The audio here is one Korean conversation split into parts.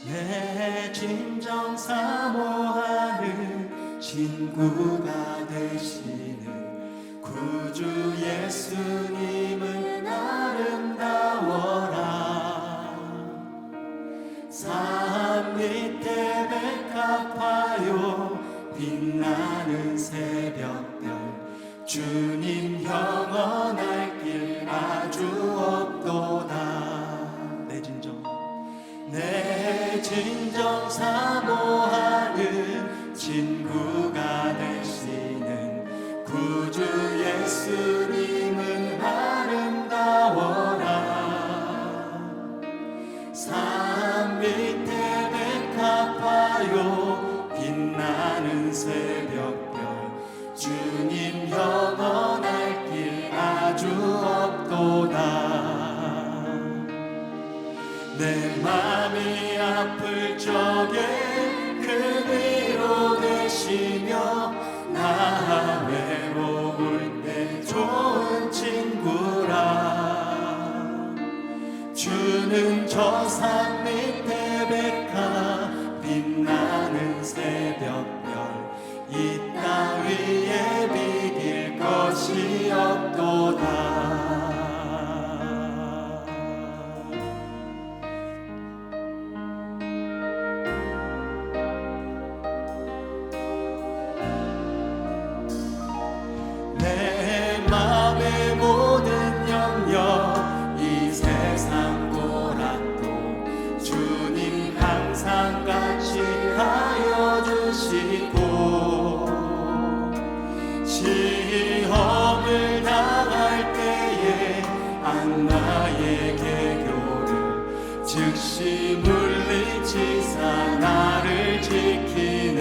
내 진정 사모하는 친구가 되시는 구주 예수님은 아름다워라. 산 밑에 백합화요 빛나는 새벽별 주님 영원할 길 아주 없도다. 내 진정 사모하는 친구가 되시는 구주 예수님은 아름다워라. 산 밑에 백합화요 빛나는 새벽별 주님 영원할 길 아주 없도다. 내 맘이 아플 적에 큰 위로 되시며 나 외로울 때 좋은 친구라. 주는 저 산 밑에 백합 빛나는 새벽별 이 땅 위에 비길 것이 없도다. 내 맘의 모든 영역 이 세상 고락도 주님 항상 같이 하여 주시고 시험을 당할 때에 안나의 개교를 즉시 물리치사 나를 지키네.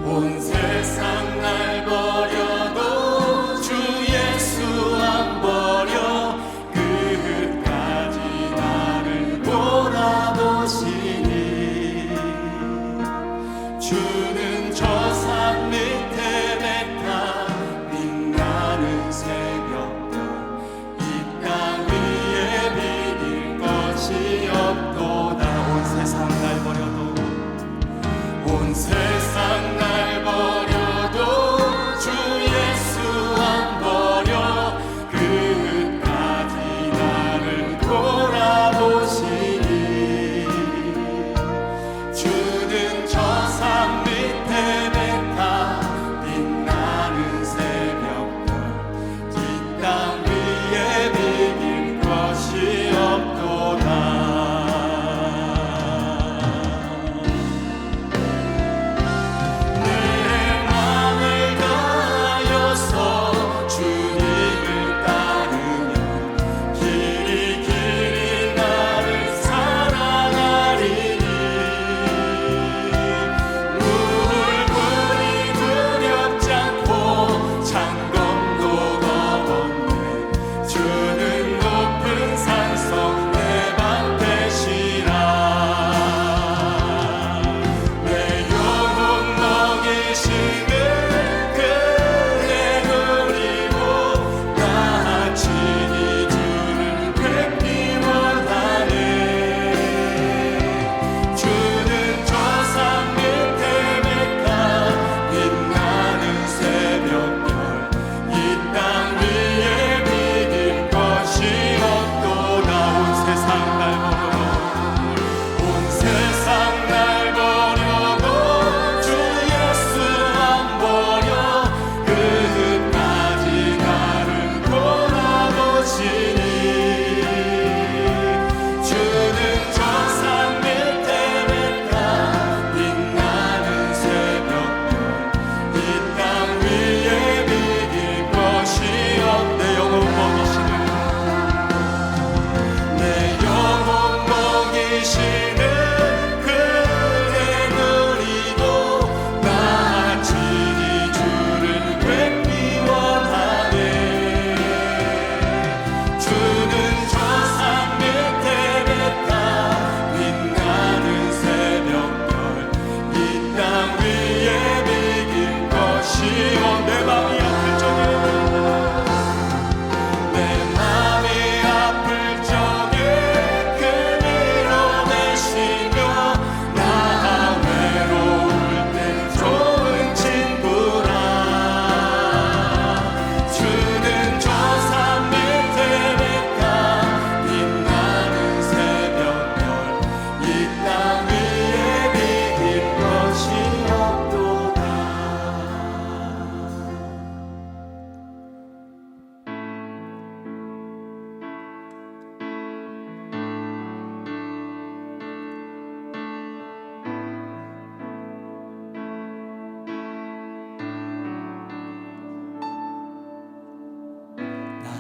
온 세상 날 버려도 주 예수 안 버려 끝까지 나를 돌아보시니. 주는 저 산 밑에 백합 빛나는 새벽별 이 땅 위에 비길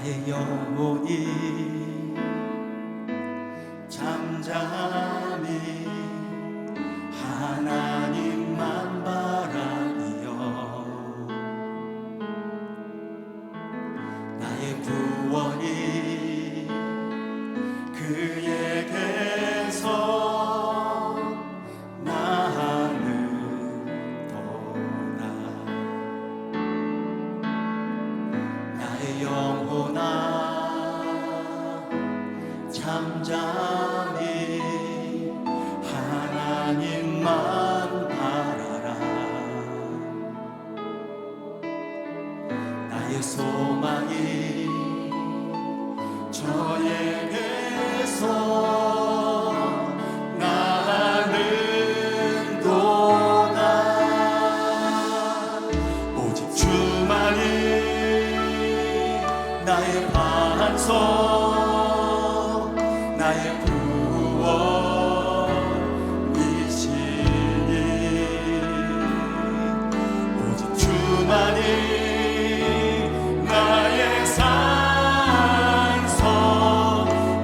나의 영혼이 잠잠히 하나님만 바라리요. 나의 구원이 그에게서 나는도다. 나의 영혼아 잠잠히 하나님만 바라라. 나의 소망이 저에게서 나는도다. 오직 주만이 나의 반석, 나의 구원이시니. 오직 주만이 나의 산성,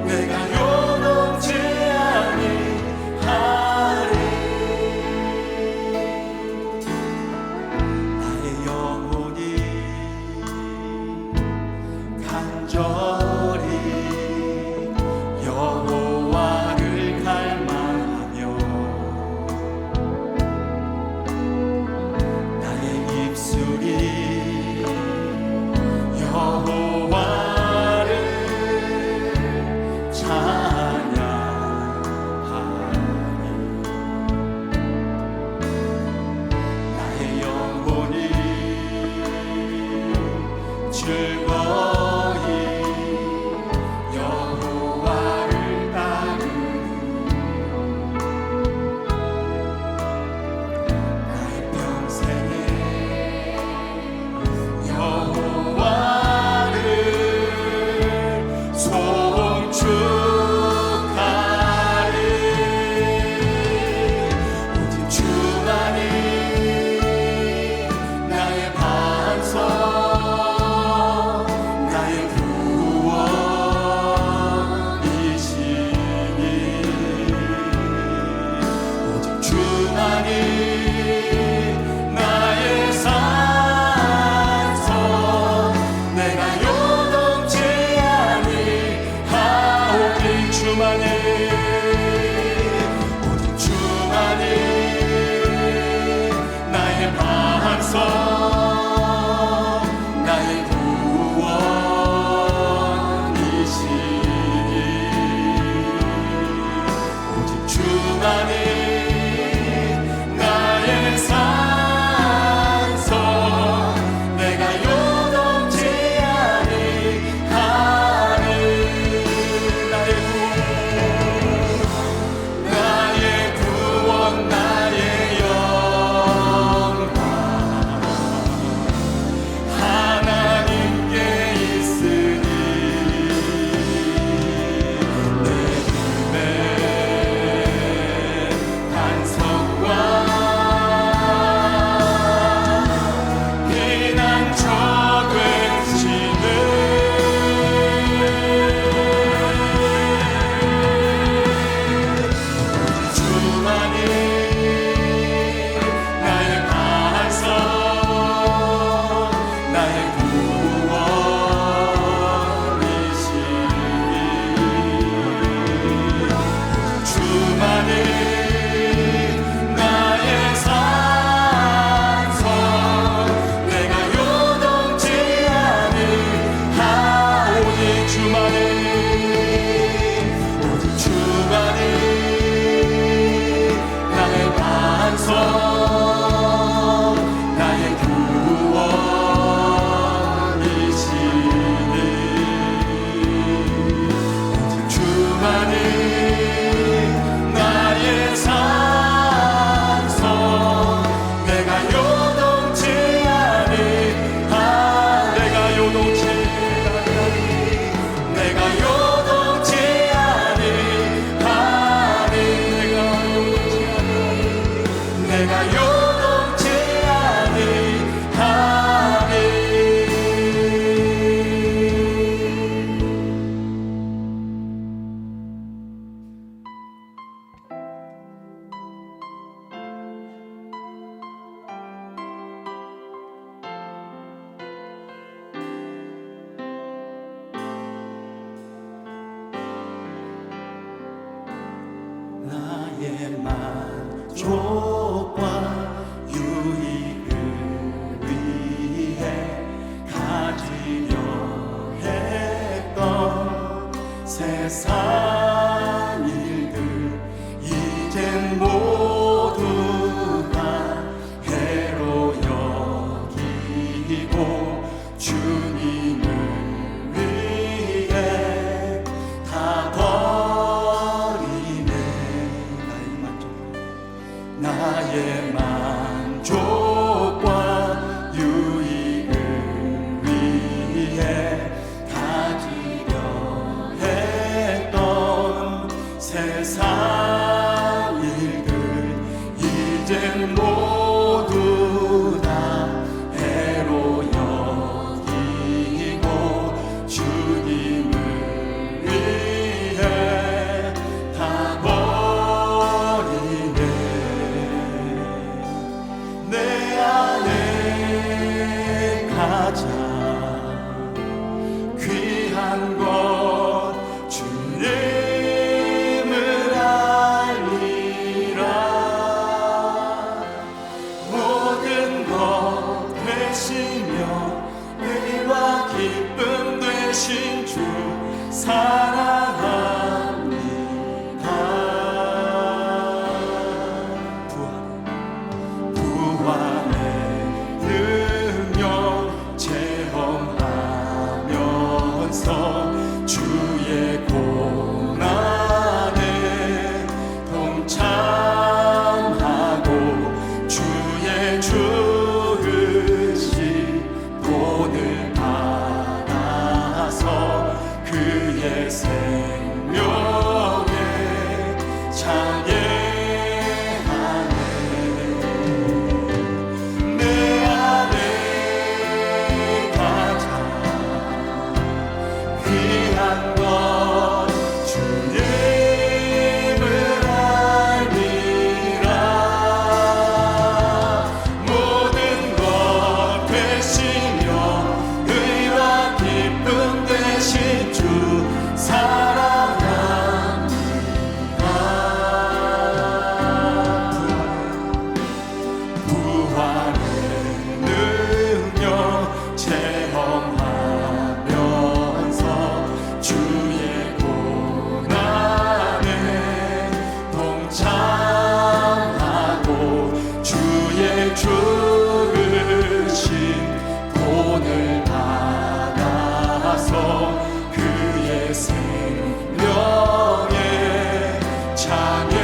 내가 요동치 아니하리. 나의 영혼이 간절히 여호와를 갈망하며 나의 입술이 여호와를 찬양하니. 나의 영혼이 즐거이 여호와를 따르니. 나의 평생에 여호와를 송축하리. 오직 주만이 나의 반석, 만족과 유익을 위해 가지려 했던 세상 일들 이젠 모두 다 해로 여기고 주님을 위해 다 버리네. 나의 만족과 유익을 위해 가지려 했던 세상 일들 이젠 모두 다 해로 여기고 주님을 위해 다 버리네. 내 안에 가장 귀한 것 주님을 알리라. 모든 것 되시며 의와 기쁨 되신 주 사랑합니다. 부활의 능력 체험하면서 주의 고난에 동참하고 주의 죽으신 본을 받아서 그의 생명에 참여하네. 내 안에 가장 귀한 것 주님을 알리라. 모든 것 되시며 의와 기쁨 되신 주 사랑합니다. 부활의 능력 체험하면서 주의 고난에 동참하고 주의 죽으신 본을 받아서 그의 생명에 참여하네.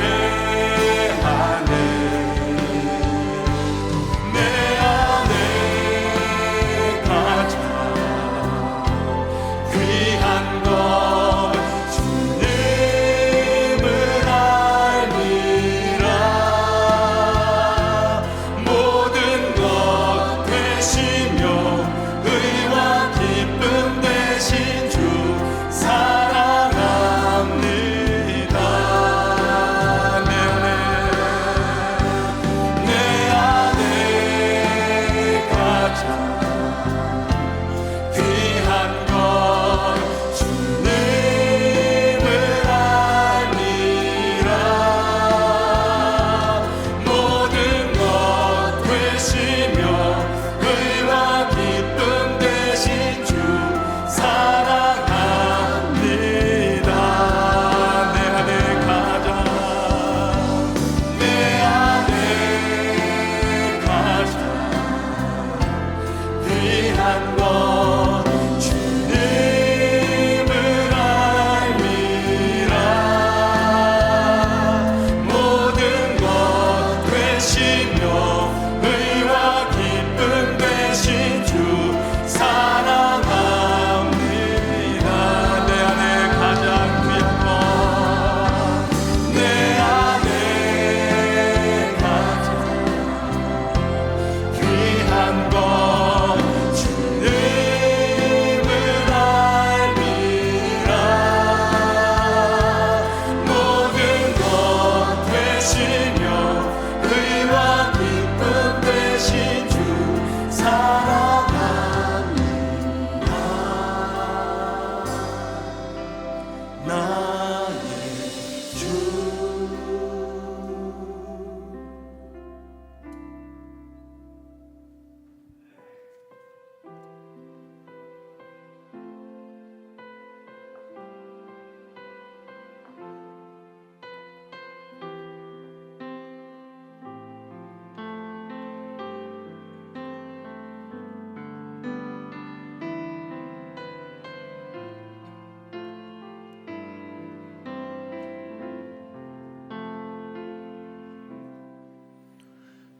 내 안에 가장 귀한 것 주님을 알리라. 모든 것 되시며 의와 기쁨 되신 주 사랑합니다. 내 안에 가장 귀한 것 주님을 알리라. 모든 것 되시며 의와 기쁨 되신 주 사랑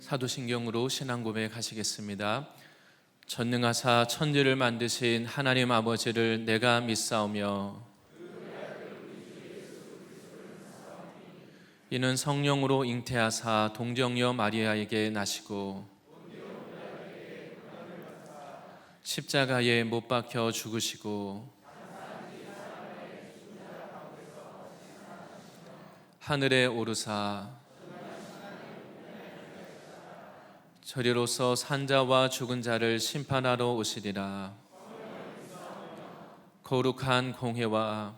사도신경으로 신앙 고백하시겠습니다. 전능하사 천지를 만드신 하나님 아버지를 내가 믿사오며 이는 성령으로 잉태하사 동정녀 마리아에게 나시고 십자가에 못 박혀 죽으시고 하늘에 오르사 저리로서 산자와 죽은 자를 심판하러 오시리라. 거룩한 공회와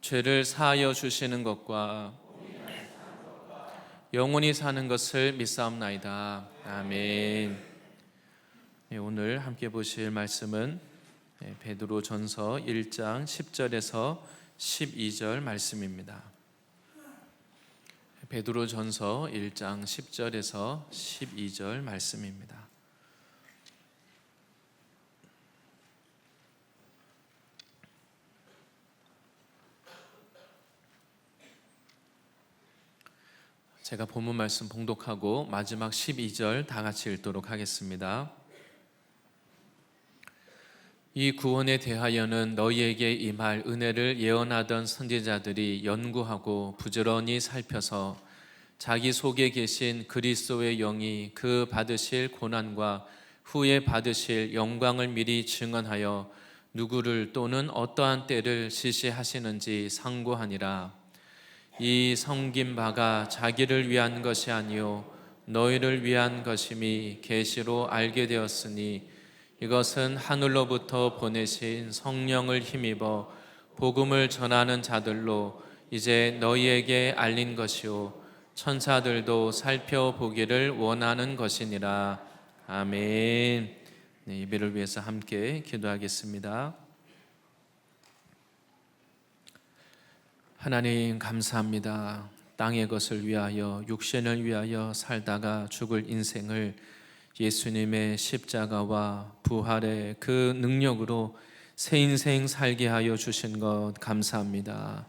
죄를 사하여 주시는 것과 영원히 사는 것을 믿사옵나이다. 아멘. 오늘 함께 보실 말씀은 베드로전서 1장 10절에서 12절 말씀입니다. 베드로전서 1장 10절에서 12절 말씀입니다. 제가 본문 말씀 봉독하고 마지막 12절 다 같이 읽도록 하겠습니다. 이 구원에 대하여는 너희에게 임할 은혜를 예언하던 선지자들이 연구하고 부지런히 살펴서 자기 속에 계신 그리스도의 영이 그 받으실 고난과 후에 받으실 영광을 미리 증언하여 누구를 또는 어떠한 때를 시시하시는지 상고하니라. 이 섬긴 바가 자기를 위한 것이 아니요 너희를 위한 것임이 계시로 알게 되었으니 이것은 하늘로부터 보내신 성령을 힘입어 복음을 전하는 자들로 이제 너희에게 알린 것이요 천사들도 살펴보기를 원하는 것이니라. 아멘. 예배를 위해서 함께 기도하겠습니다. 하나님 감사합니다. 땅의 것을 위하여 육신을 위하여 살다가 죽을 인생을 예수님의 십자가와 부활의 그 능력으로 새 인생 살게 하여 주신 것 감사합니다.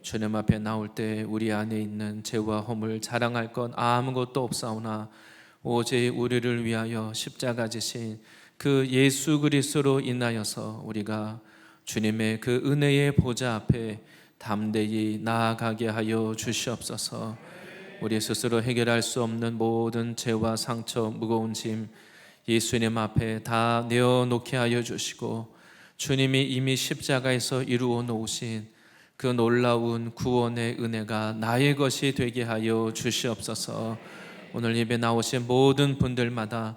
주님 앞에 나올 때 우리 안에 있는 죄와 허물 자랑할 것 아무것도 없사오나 오직 우리를 위하여 십자가 지신 그 예수 그리스도로 인하여서 우리가 주님의 그 은혜의 보좌 앞에 담대히 나아가게 하여 주시옵소서. 우리 스스로 해결할 수 없는 모든 죄와 상처, 무거운 짐 예수님 앞에 다 내어놓게 하여 주시고 주님이 이미 십자가에서 이루어 놓으신 그 놀라운 구원의 은혜가 나의 것이 되게 하여 주시옵소서. 오늘 예배 나오신 모든 분들마다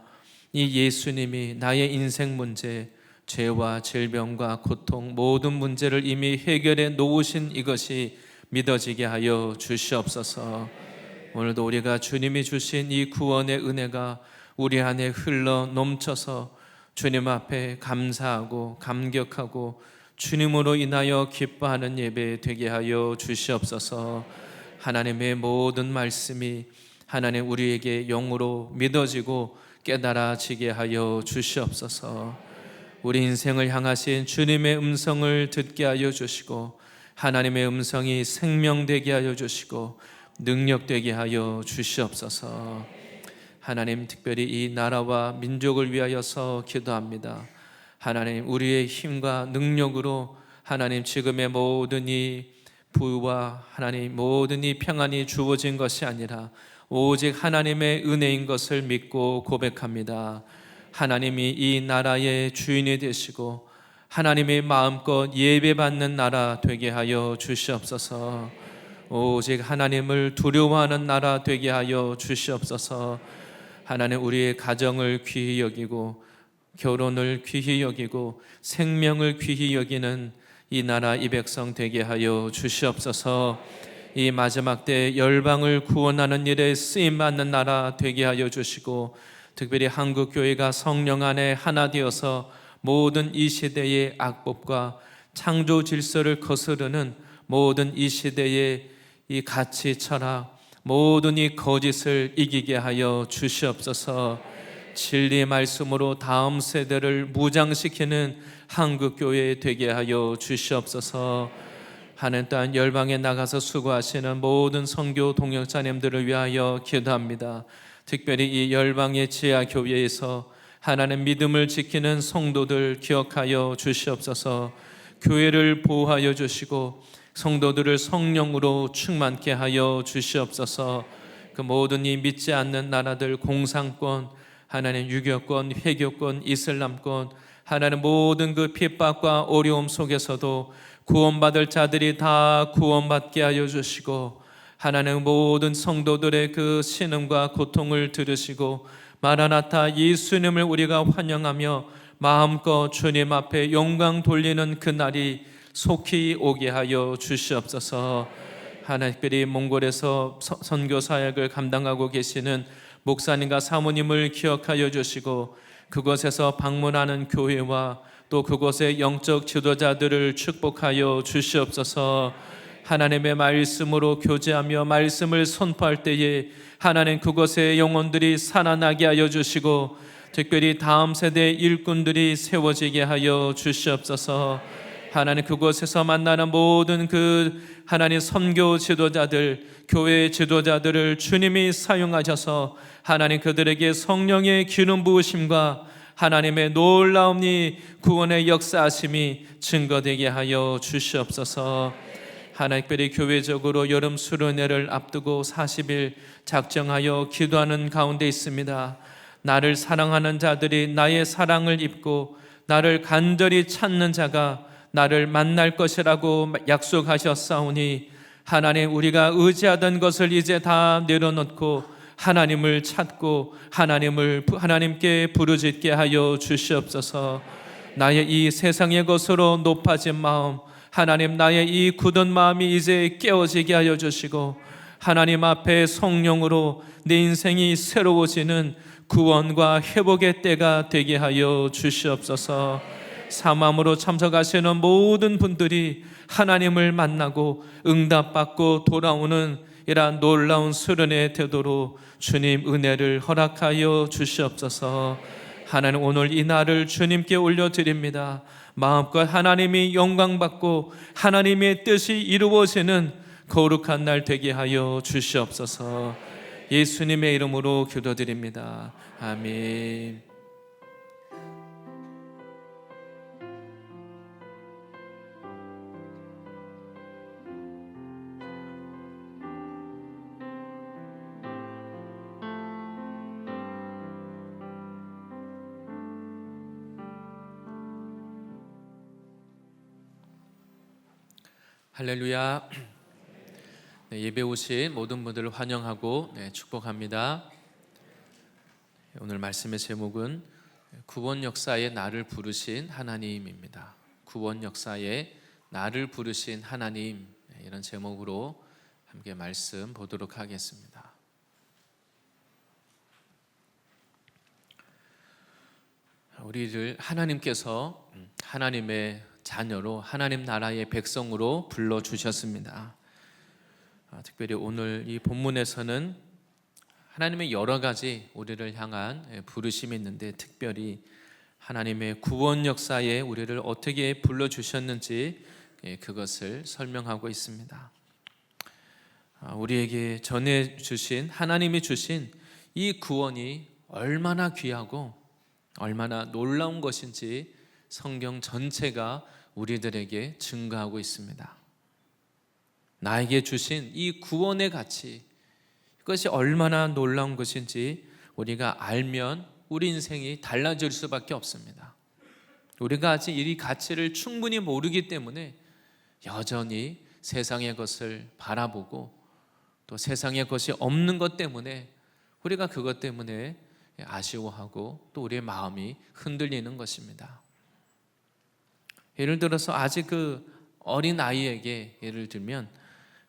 이 예수님이 나의 인생 문제, 죄와 질병과 고통 모든 문제를 이미 해결해 놓으신 이것이 믿어지게 하여 주시옵소서. 오늘도 우리가 주님이 주신 이 구원의 은혜가 우리 안에 흘러 넘쳐서 주님 앞에 감사하고 감격하고 주님으로 인하여 기뻐하는 예배 되게 하여 주시옵소서. 하나님의 모든 말씀이 하나님 우리에게 영으로 믿어지고 깨달아지게 하여 주시옵소서. 우리 인생을 향하신 주님의 음성을 듣게 하여 주시고 하나님의 음성이 생명되게 하여 주시고 능력되게 하여 주시옵소서. 하나님 특별히 이 나라와 민족을 위하여서 기도합니다. 하나님 우리의 힘과 능력으로 하나님 지금의 모든 이 부와 하나님 모든 이 평안이 주어진 것이 아니라 오직 하나님의 은혜인 것을 믿고 고백합니다. 하나님이 이 나라의 주인이 되시고 하나님의 마음껏 예배받는 나라 되게 하여 주시옵소서. 오직 하나님을 두려워하는 나라 되게 하여 주시옵소서. 하나님 우리의 가정을 귀히 여기고 결혼을 귀히 여기고 생명을 귀히 여기는 이 나라 이 백성 되게 하여 주시옵소서. 이 마지막 때 열방을 구원하는 일에 쓰임받는 나라 되게 하여 주시고 특별히 한국교회가 성령 안에 하나 되어서 모든 이 시대의 악법과 창조 질서를 거스르는 모든 이 시대의 이 가치 철학 모든 이 거짓을 이기게 하여 주시옵소서. 진리의 말씀으로 다음 세대를 무장시키는 한국교회 되게 하여 주시옵소서. 하늘 땅 열방에 나가서 수고하시는 모든 선교 동역자님들을 위하여 기도합니다. 특별히 이 열방의 지하 교회에서 하나님 믿음을 지키는 성도들 기억하여 주시옵소서. 교회를 보호하여 주시고 성도들을 성령으로 충만케 하여 주시옵소서. 그 모든 이 믿지 않는 나라들 공산권, 하나님 유교권, 회교권, 이슬람권, 하나님 모든 그 핍박과 어려움 속에서도 구원받을 자들이 다 구원받게 하여 주시고, 하나님 모든 성도들의 그 신음과 고통을 들으시고 마라나타 예수님을 우리가 환영하며 마음껏 주님 앞에 영광 돌리는 그 날이 속히 오게 하여 주시옵소서. 하나님, 특별히 몽골에서 선교 사역을 감당하고 계시는 목사님과 사모님을 기억하여 주시고 그곳에서 방문하는 교회와 또 그곳의 영적 지도자들을 축복하여 주시옵소서. 하나님의 말씀으로 교제하며 말씀을 선포할 때에 하나님 그곳의 영혼들이 살아나게 하여 주시고 특별히 다음 세대 일꾼들이 세워지게 하여 주시옵소서. 하나님 그곳에서 만나는 모든 그 하나님 선교 지도자들, 교회 지도자들을 주님이 사용하셔서 하나님 그들에게 성령의 기름 부으심과 하나님의 놀라움이 구원의 역사하심이 증거되게 하여 주시옵소서. 하나님, 특별히 교회적으로 여름 수련회를 앞두고 40일 작정하여 기도하는 가운데 있습니다. 나를 사랑하는 자들이 나의 사랑을 입고 나를 간절히 찾는 자가 나를 만날 것이라고 약속하셨사오니 하나님, 우리가 의지하던 것을 이제 다 내려놓고 하나님을 찾고 하나님께 부르짖게 하여 주시옵소서. 나의 이 세상의 것으로 높아진 마음, 하나님 나의 이 굳은 마음이 이제 깨어지게 하여 주시고 하나님 앞에 성령으로 내 인생이 새로워지는 구원과 회복의 때가 되게 하여 주시옵소서. 사모함으로 참석하시는 모든 분들이 하나님을 만나고 응답받고 돌아오는 이러한 놀라운 수련회 되도록 주님 은혜를 허락하여 주시옵소서. 하나님, 오늘 이 날을 주님께 올려드립니다. 마음껏 하나님이 영광받고 하나님의 뜻이 이루어지는 거룩한 날 되게 하여 주시옵소서. 예수님의 이름으로 기도드립니다. 아멘. 할렐루야. 예배 오신 모든 분들을 환영하고 축복합니다. 오늘 말씀의 제목은 구원 역사에 나를 부르신 하나님입니다. 구원 역사에 나를 부르신 하나님, 이런 제목으로 함께 말씀 보도록 하겠습니다. 우리를 하나님께서 하나님의 자녀로 하나님 나라의 백성으로 불러주셨습니다. 특별히 오늘 이 본문에서는 하나님의 여러 가지 우리를 향한 부르심이 있는데 특별히 하나님의 구원 역사에 우리를 어떻게 불러주셨는지 그것을 설명하고 있습니다. 우리에게 전해주신 하나님이 주신 이 구원이 얼마나 귀하고 얼마나 놀라운 것인지 성경 전체가 우리들에게 증거하고 있습니다. 나에게 주신 이 구원의 가치, 이것이 얼마나 놀라운 것인지 우리가 알면 우리 인생이 달라질 수밖에 없습니다. 우리가 아직 이 가치를 충분히 모르기 때문에 여전히 세상의 것을 바라보고 또 세상의 것이 없는 것 때문에 우리가 그것 때문에 아쉬워하고 또 우리의 마음이 흔들리는 것입니다. 예를 들어서 아직 그 어린 아이에게 예를 들면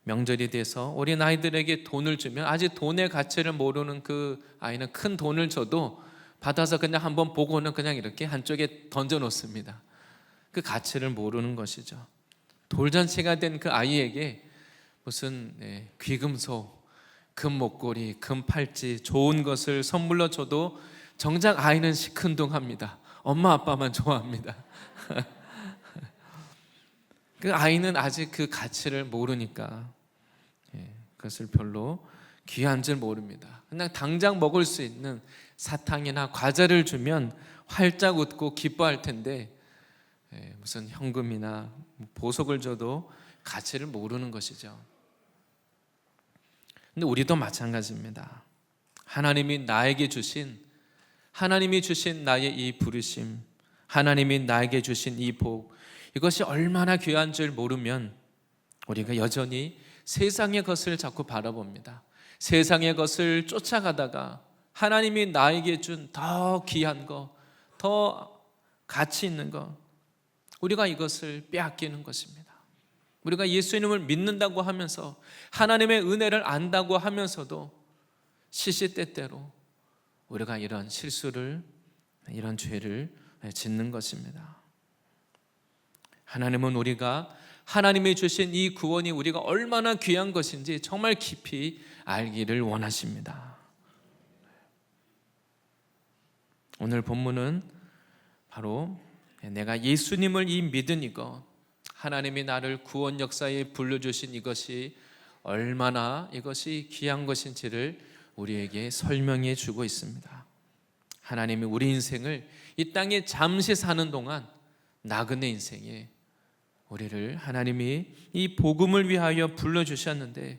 명절이 돼서 어린 아이들에게 돈을 주면 아직 돈의 가치를 모르는 그 아이는 큰 돈을 줘도 받아서 그냥 한번 보고는 그냥 이렇게 한쪽에 던져 놓습니다. 그 가치를 모르는 것이죠. 돌잔치가 된 그 아이에게 무슨 귀금속, 금 목걸이, 금 팔찌, 좋은 것을 선물로 줘도 정작 아이는 시큰둥합니다. 엄마 아빠만 좋아합니다. 그 아이는 아직 그 가치를 모르니까 그것을 별로 귀한 줄 모릅니다. 그냥 당장 먹을 수 있는 사탕이나 과자를 주면 활짝 웃고 기뻐할 텐데 무슨 현금이나 보석을 줘도 가치를 모르는 것이죠. 근데 우리도 마찬가지입니다. 하나님이 주신 나의 이 부르심, 하나님이 나에게 주신 이 복, 이것이 얼마나 귀한 줄 모르면 우리가 여전히 세상의 것을 자꾸 바라봅니다. 세상의 것을 쫓아가다가 하나님이 나에게 준 더 귀한 것, 더 가치 있는 것, 우리가 이것을 빼앗기는 것입니다. 우리가 예수님을 믿는다고 하면서 하나님의 은혜를 안다고 하면서도 시시때때로 우리가 이런 실수를, 이런 죄를 짓는 것입니다. 하나님은 우리가 하나님이 주신 이 구원이 우리가 얼마나 귀한 것인지 정말 깊이 알기를 원하십니다. 오늘 본문은 바로 내가 예수님을 믿은 이것, 하나님이 나를 구원 역사에 불러주신 이것이 얼마나 이것이 귀한 것인지를 우리에게 설명해 주고 있습니다. 하나님이 우리 인생을 이 땅에 잠시 사는 동안 나그네 인생에 우리를 하나님이 이 복음을 위하여 불러주셨는데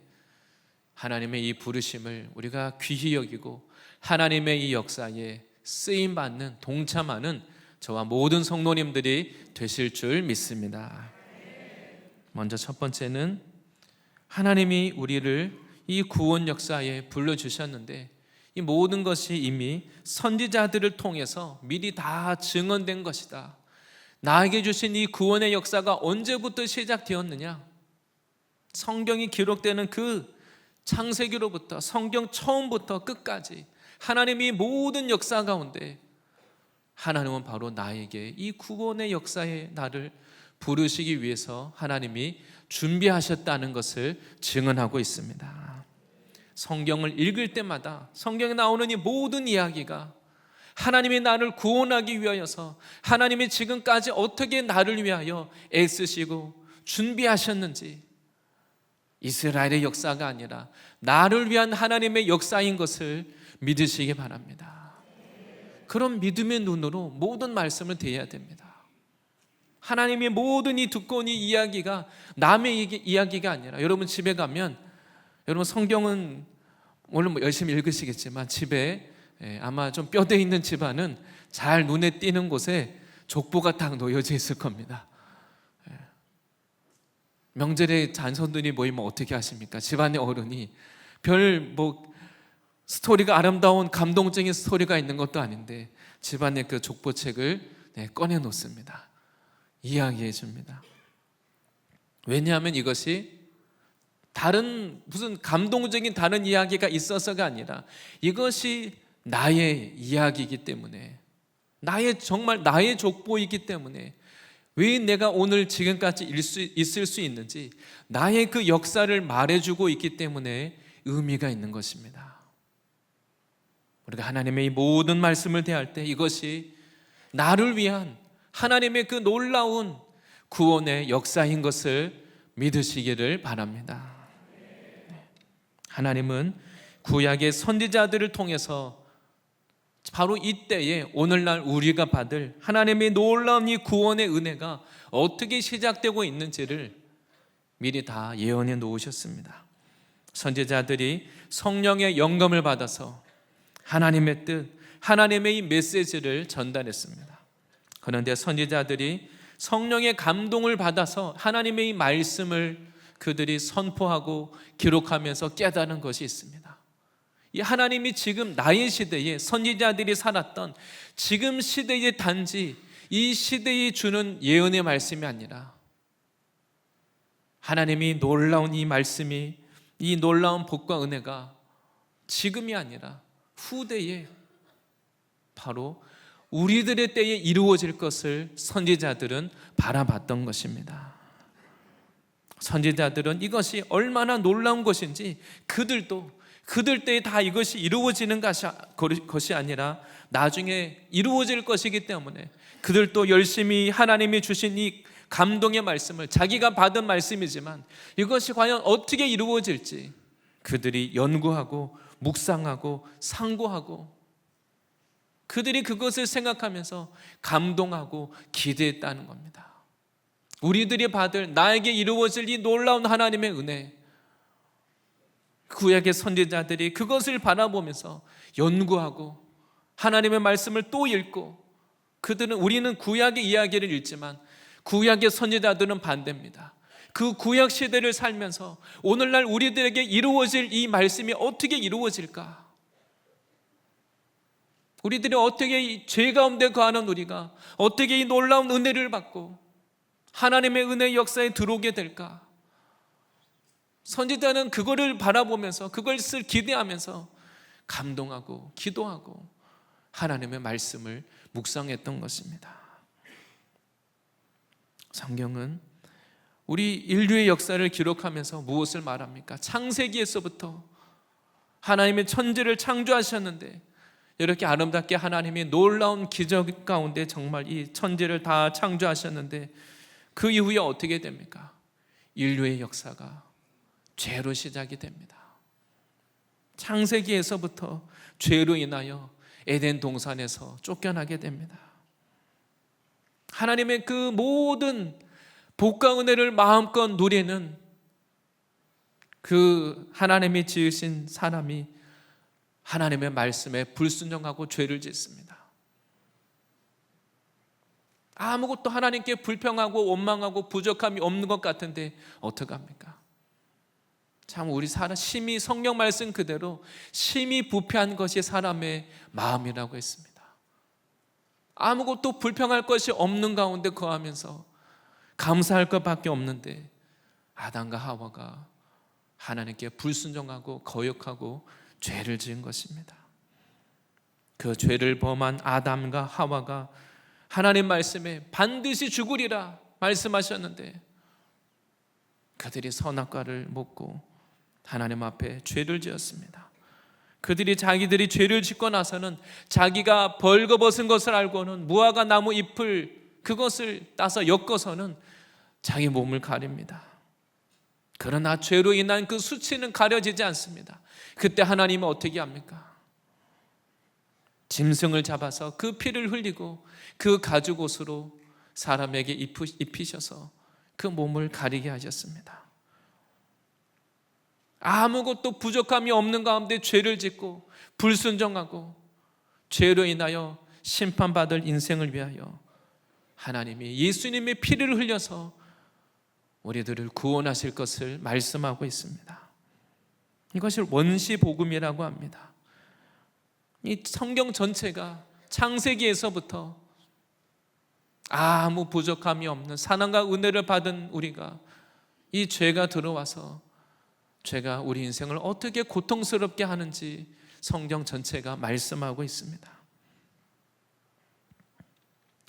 하나님의 이 부르심을 우리가 귀히 여기고 하나님의 이 역사에 쓰임받는, 동참하는 저와 모든 성도님들이 되실 줄 믿습니다. 먼저 첫 번째는 하나님이 우리를 이 구원 역사에 불러주셨는데 이 모든 것이 이미 선지자들을 통해서 미리 다 증언된 것이다. 나에게 주신 이 구원의 역사가 언제부터 시작되었느냐? 성경이 기록되는 그 창세기로부터 성경 처음부터 끝까지 하나님이 모든 역사 가운데 하나님은 바로 나에게 이 구원의 역사에 나를 부르시기 위해서 하나님이 준비하셨다는 것을 증언하고 있습니다. 성경을 읽을 때마다 성경에 나오는 이 모든 이야기가 하나님이 나를 구원하기 위하여서 하나님이 지금까지 어떻게 나를 위하여 애쓰시고 준비하셨는지, 이스라엘의 역사가 아니라 나를 위한 하나님의 역사인 것을 믿으시기 바랍니다. 그런 믿음의 눈으로 모든 말씀을 대해야 됩니다. 하나님의 모든 이 두꺼운 이 이야기가 남의 이야기가 아니라, 여러분 집에 가면 여러분 성경은 물론 열심히 읽으시겠지만 집에 아마 좀 뼈대 있는 집안은 잘 눈에 띄는 곳에 족보가 딱 놓여져 있을 겁니다. 명절에 잔손들이 모이면 어떻게 하십니까? 집안의 어른이 별 스토리가 아름다운 감동적인 스토리가 있는 것도 아닌데 집안의 그 족보책을 꺼내 놓습니다. 이야기해 줍니다. 왜냐하면 이것이 다른 무슨 감동적인 다른 이야기가 있어서가 아니라 이것이 나의 이야기이기 때문에, 정말 나의 족보이기 때문에 왜 내가 오늘 지금까지 있을 수 있는지 나의 그 역사를 말해주고 있기 때문에 의미가 있는 것입니다. 우리가 하나님의 이 모든 말씀을 대할 때 이것이 나를 위한 하나님의 그 놀라운 구원의 역사인 것을 믿으시기를 바랍니다. 하나님은 구약의 선지자들을 통해서 바로 이때에 오늘날 우리가 받을 하나님의 놀라운 이 구원의 은혜가 어떻게 시작되고 있는지를 미리 다 예언해 놓으셨습니다. 선지자들이 성령의 영감을 받아서 하나님의 뜻, 하나님의 이 메시지를 전달했습니다. 그런데 선지자들이 성령의 감동을 받아서 하나님의 이 말씀을 그들이 선포하고 기록하면서 깨달은 것이 있습니다. 이 하나님이 지금 나의 시대에 선지자들이 살았던 지금 시대의 단지 이 시대에 주는 예언의 말씀이 아니라 하나님이 놀라운 이 말씀이, 이 놀라운 복과 은혜가 지금이 아니라 후대에 바로 우리들의 때에 이루어질 것을 선지자들은 바라봤던 것입니다. 선지자들은 이것이 얼마나 놀라운 것인지 그들 때에 다 이것이 이루어지는 것이 아니라 나중에 이루어질 것이기 때문에 그들도 열심히 하나님이 주신 이 감동의 말씀을, 자기가 받은 말씀이지만 이것이 과연 어떻게 이루어질지 그들이 연구하고 묵상하고 상고하고 그들이 그것을 생각하면서 감동하고 기대했다는 겁니다. 우리들이 받을, 나에게 이루어질 이 놀라운 하나님의 은혜, 구약의 선지자들이 그것을 바라보면서 연구하고 하나님의 말씀을 또 읽고, 우리는 구약의 이야기를 읽지만 구약의 선지자들은 반대입니다. 그 구약 시대를 살면서 오늘날 우리들에게 이루어질 이 말씀이 어떻게 이루어질까? 우리들이 어떻게 이 죄 가운데 거하는 우리가 어떻게 이 놀라운 은혜를 받고 하나님의 은혜의 역사에 들어오게 될까? 선지자는 그거를 바라보면서 그것을 기대하면서 감동하고 기도하고 하나님의 말씀을 묵상했던 것입니다. 성경은 우리 인류의 역사를 기록하면서 무엇을 말합니까? 창세기에서부터 하나님의 천지를 창조하셨는데 이렇게 아름답게 하나님이 놀라운 기적 가운데 정말 이 천지를 다 창조하셨는데 그 이후에 어떻게 됩니까? 인류의 역사가 죄로 시작이 됩니다. 창세기에서부터 죄로 인하여 에덴 동산에서 쫓겨나게 됩니다. 하나님의 그 모든 복과 은혜를 마음껏 누리는 그 하나님이 지으신 사람이 하나님의 말씀에 불순종하고 죄를 짓습니다. 아무것도 하나님께 불평하고 원망하고 부족함이 없는 것 같은데 어떡합니까? 참 우리 심히 성경 말씀 그대로 심히 부패한 것이 사람의 마음이라고 했습니다. 아무것도 불평할 것이 없는 가운데 거하면서 감사할 것밖에 없는데 아담과 하와가 하나님께 불순종하고 거역하고 죄를 지은 것입니다. 그 죄를 범한 아담과 하와가 하나님 말씀에 반드시 죽으리라 말씀하셨는데 그들이 선악과를 먹고 하나님 앞에 죄를 지었습니다. 그들이 자기들이 죄를 짓고 나서는 자기가 벌거벗은 것을 알고는 무화과 나무 잎을 그것을 따서 엮어서는 자기 몸을 가립니다. 그러나 죄로 인한 그 수치는 가려지지 않습니다. 그때 하나님은 어떻게 합니까? 짐승을 잡아서 그 피를 흘리고 그 가죽옷으로 사람에게 입히셔서 그 몸을 가리게 하셨습니다. 아무것도 부족함이 없는 가운데 죄를 짓고 불순종하고 죄로 인하여 심판받을 인생을 위하여 하나님이 예수님의 피를 흘려서 우리들을 구원하실 것을 말씀하고 있습니다. 이것을 원시복음이라고 합니다. 이 성경 전체가 창세기에서부터 아무 부족함이 없는 사랑과 은혜를 받은 우리가 이 죄가 들어와서 죄가 우리 인생을 어떻게 고통스럽게 하는지 성경 전체가 말씀하고 있습니다.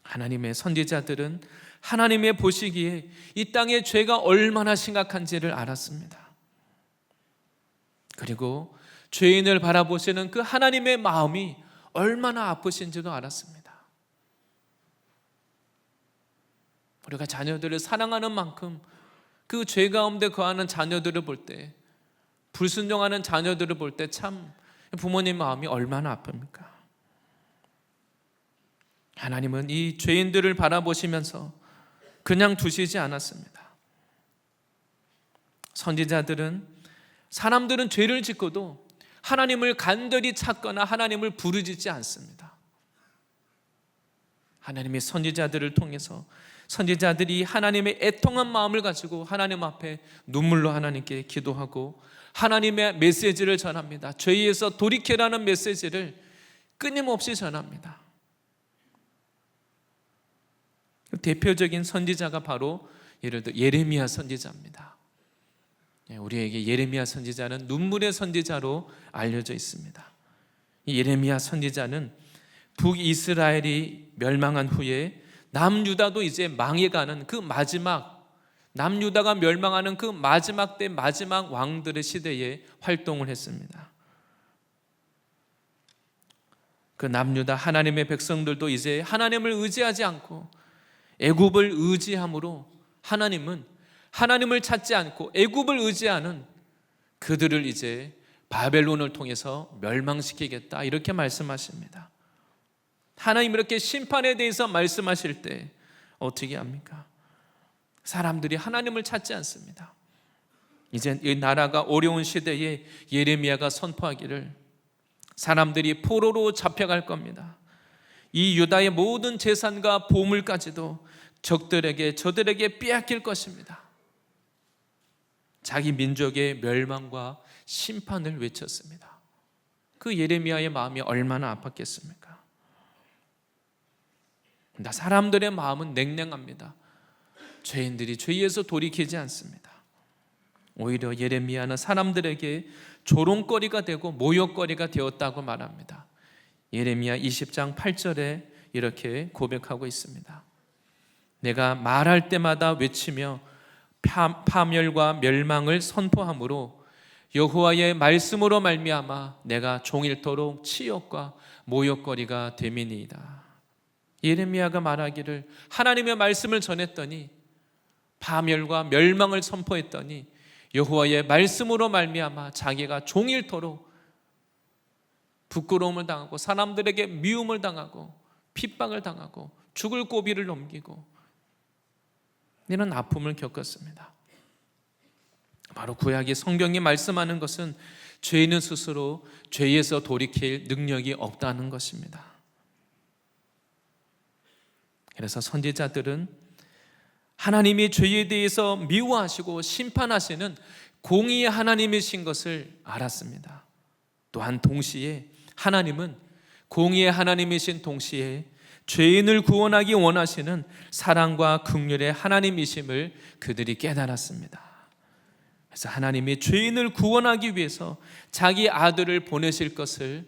하나님의 선지자들은 하나님의 보시기에 이 땅의 죄가 얼마나 심각한지를 알았습니다. 그리고 죄인을 바라보시는 그 하나님의 마음이 얼마나 아프신지도 알았습니다. 우리가 자녀들을 사랑하는 만큼 그 죄 가운데 거하는 자녀들을 볼 때, 불순종하는 자녀들을 볼 때 참 부모님 마음이 얼마나 아픕니까? 하나님은 이 죄인들을 바라보시면서 그냥 두시지 않았습니다. 사람들은 죄를 짓고도 하나님을 간절히 찾거나 하나님을 부르짖지 않습니다. 하나님의 선지자들을 통해서 선지자들이 하나님의 애통한 마음을 가지고 하나님 앞에 눈물로 하나님께 기도하고 하나님의 메시지를 전합니다. 죄에서 돌이켜라는 메시지를 끊임없이 전합니다. 대표적인 선지자가 바로 예를 들어 예레미야 선지자입니다. 우리에게 예레미야 선지자는 눈물의 선지자로 알려져 있습니다. 이 예레미야 선지자는 북이스라엘이 멸망한 후에 남유다도 이제 망해가는 그 마지막, 남유다가 멸망하는 그 마지막 때 마지막 왕들의 시대에 활동을 했습니다. 그 남유다 하나님의 백성들도 이제 하나님을 의지하지 않고 애굽을 의지함으로 하나님은 하나님을 찾지 않고 애굽을 의지하는 그들을 이제 바벨론을 통해서 멸망시키겠다, 이렇게 말씀하십니다. 하나님 이렇게 심판에 대해서 말씀하실 때 어떻게 합니까? 사람들이 하나님을 찾지 않습니다. 이제 이 나라가 어려운 시대에 예레미야가 선포하기를 사람들이 포로로 잡혀갈 겁니다. 이 유다의 모든 재산과 보물까지도 저들에게 빼앗길 것입니다. 자기 민족의 멸망과 심판을 외쳤습니다. 그 예레미야의 마음이 얼마나 아팠겠습니까? 사람들의 마음은 냉랭합니다. 죄인들이 죄에서 돌이키지 않습니다. 오히려 예레미야는 사람들에게 조롱거리가 되고 모욕거리가 되었다고 말합니다. 예레미야 20장 8절에 이렇게 고백하고 있습니다. 내가 말할 때마다 외치며 파멸과 멸망을 선포함으로 여호와의 말씀으로 말미암아 내가 종일토록 치욕과 모욕거리가 됨이니이다. 예레미야가 말하기를 하나님의 말씀을 전했더니 파멸과 멸망을 선포했더니 여호와의 말씀으로 말미암아 자기가 종일토록 부끄러움을 당하고 사람들에게 미움을 당하고 핍박을 당하고 죽을 고비를 넘기고 이런 아픔을 겪었습니다. 바로 구약의 성경이 말씀하는 것은 죄인은 스스로 죄에서 돌이킬 능력이 없다는 것입니다. 그래서 선지자들은 하나님이 죄에 대해서 미워하시고 심판하시는 공의의 하나님이신 것을 알았습니다. 또한 동시에 하나님은 공의의 하나님이신 동시에 죄인을 구원하기 원하시는 사랑과 긍휼의 하나님이심을 그들이 깨달았습니다. 그래서 하나님이 죄인을 구원하기 위해서 자기 아들을 보내실 것을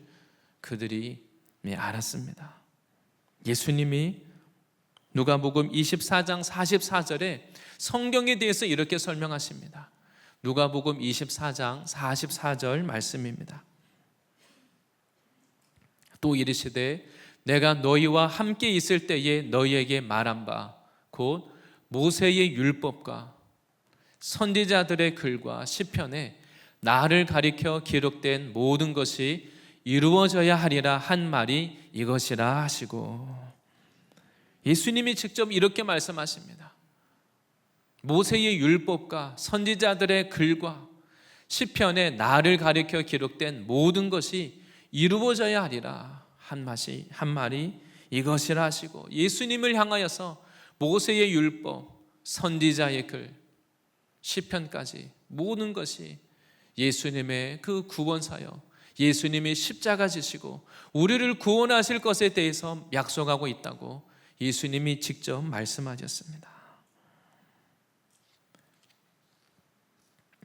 그들이 알았습니다. 예수님이 누가복음 24장 44절에 성경에 대해서 이렇게 설명하십니다. 누가복음 24장 44절 말씀입니다. 또 이르시되 내가 너희와 함께 있을 때에 너희에게 말한 바 곧 모세의 율법과 선지자들의 글과 시편에 나를 가리켜 기록된 모든 것이 이루어져야 하리라 한 말이 이것이라 하시고, 예수님이 직접 이렇게 말씀하십니다. 모세의 율법과 선지자들의 글과 시편에 나를 가리켜 기록된 모든 것이 이루어져야 하리라 한 말이 이것이라 하시고, 예수님을 향하여서 모세의 율법, 선지자의 글, 시편까지 모든 것이 예수님의 그 구원 사역, 예수님이 십자가 지시고 우리를 구원하실 것에 대해서 약속하고 있다고 예수님이 직접 말씀하셨습니다.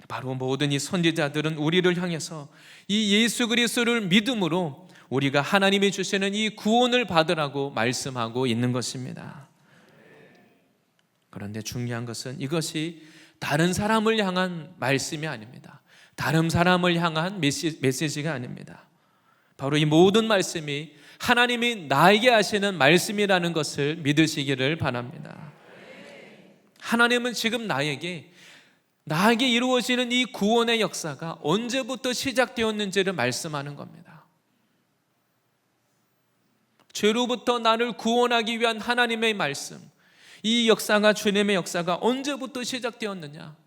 바로 모든 이 선지자들은 우리를 향해서 이 예수 그리스도를 믿음으로 우리가 하나님이 주시는 이 구원을 받으라고 말씀하고 있는 것입니다. 그런데 중요한 것은 이것이 다른 사람을 향한 말씀이 아닙니다. 다른 사람을 향한 메시지가 아닙니다. 바로 이 모든 말씀이 하나님이 나에게 하시는 말씀이라는 것을 믿으시기를 바랍니다. 하나님은 지금 나에게 이루어지는 이 구원의 역사가 언제부터 시작되었는지를 말씀하는 겁니다. 죄로부터 나를 구원하기 위한 하나님의 말씀, 이 역사가, 주님의 역사가 언제부터 시작되었느냐?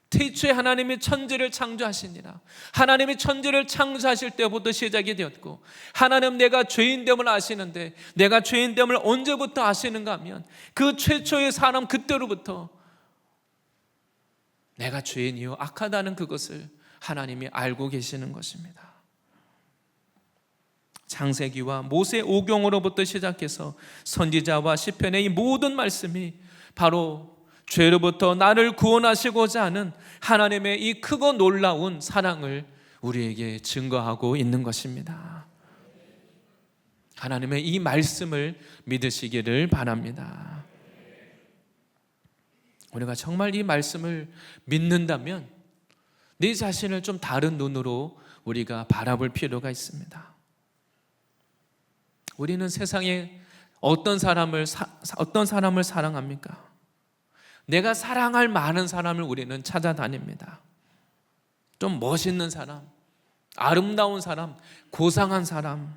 태초에 하나님이 천지를 창조하시니라. 하나님이 천지를 창조하실 때부터 시작이 되었고, 하나님 내가 죄인됨을 아시는데 내가 죄인됨을 언제부터 아시는가 하면 그 최초의 사람 그때로부터 내가 죄인이요 악하다는 그것을 하나님이 알고 계시는 것입니다. 창세기와 모세 오경으로부터 시작해서 선지자와 시편의 이 모든 말씀이 바로 죄로부터 나를 구원하시고자 하는 하나님의 이 크고 놀라운 사랑을 우리에게 증거하고 있는 것입니다. 하나님의 이 말씀을 믿으시기를 바랍니다. 우리가 정말 이 말씀을 믿는다면 내 자신을 좀 다른 눈으로 우리가 바라볼 필요가 있습니다. 우리는 세상에 어떤 사람을 사랑합니까? 내가 사랑할 많은 사람을 우리는 찾아다닙니다. 좀 멋있는 사람, 아름다운 사람, 고상한 사람,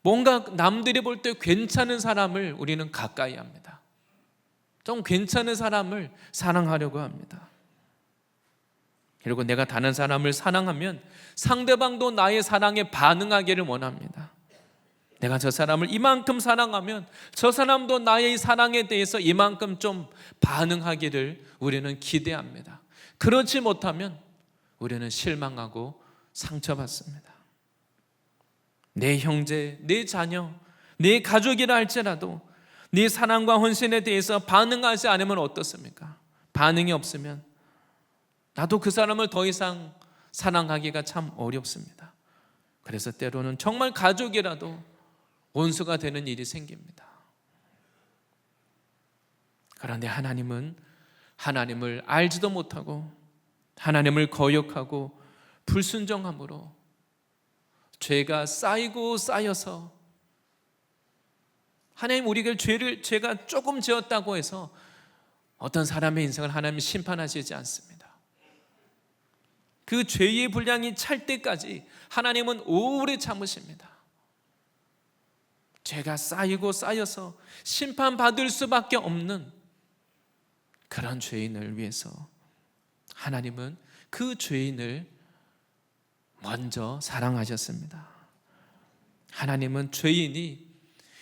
뭔가 남들이 볼 때 괜찮은 사람을 우리는 가까이 합니다. 좀 괜찮은 사람을 사랑하려고 합니다. 그리고 내가 다른 사람을 사랑하면 상대방도 나의 사랑에 반응하기를 원합니다. 내가 저 사람을 이만큼 사랑하면 저 사람도 나의 사랑에 대해서 이만큼 좀 반응하기를 우리는 기대합니다. 그렇지 못하면 우리는 실망하고 상처받습니다. 내 형제, 내 자녀, 내 가족이라 할지라도 네 사랑과 헌신에 대해서 반응하지 않으면 어떻습니까? 반응이 없으면 나도 그 사람을 더 이상 사랑하기가 참 어렵습니다. 그래서 때로는 정말 가족이라도 원수가 되는 일이 생깁니다. 그런데 하나님은 하나님을 알지도 못하고 하나님을 거역하고 불순종함으로 죄가 쌓이고 쌓여서 하나님 우리가 죄가 조금 지었다고 해서 어떤 사람의 인생을 하나님이 심판하시지 않습니다. 그 죄의 분량이 찰 때까지 하나님은 오래 참으십니다. 죄가 쌓이고 쌓여서 심판받을 수밖에 없는 그런 죄인을 위해서 하나님은 그 죄인을 먼저 사랑하셨습니다. 하나님은 죄인이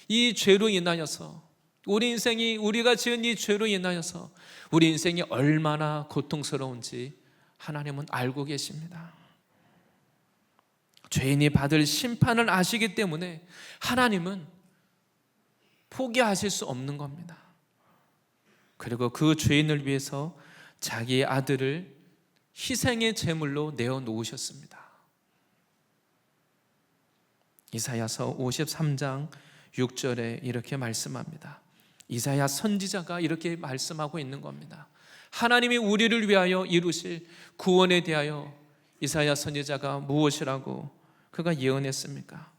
이 죄로 인하여서 우리 인생이 우리가 지은 이 죄로 인하여서 우리 인생이 얼마나 고통스러운지 하나님은 알고 계십니다. 죄인이 받을 심판을 아시기 때문에 하나님은 포기하실 수 없는 겁니다. 그리고 그 죄인을 위해서 자기의 아들을 희생의 제물로 내어놓으셨습니다. 이사야서 53장 6절에 이렇게 말씀합니다. 이사야 선지자가 이렇게 말씀하고 있는 겁니다. 하나님이 우리를 위하여 이루실 구원에 대하여 이사야 선지자가 무엇이라고 그가 예언했습니까?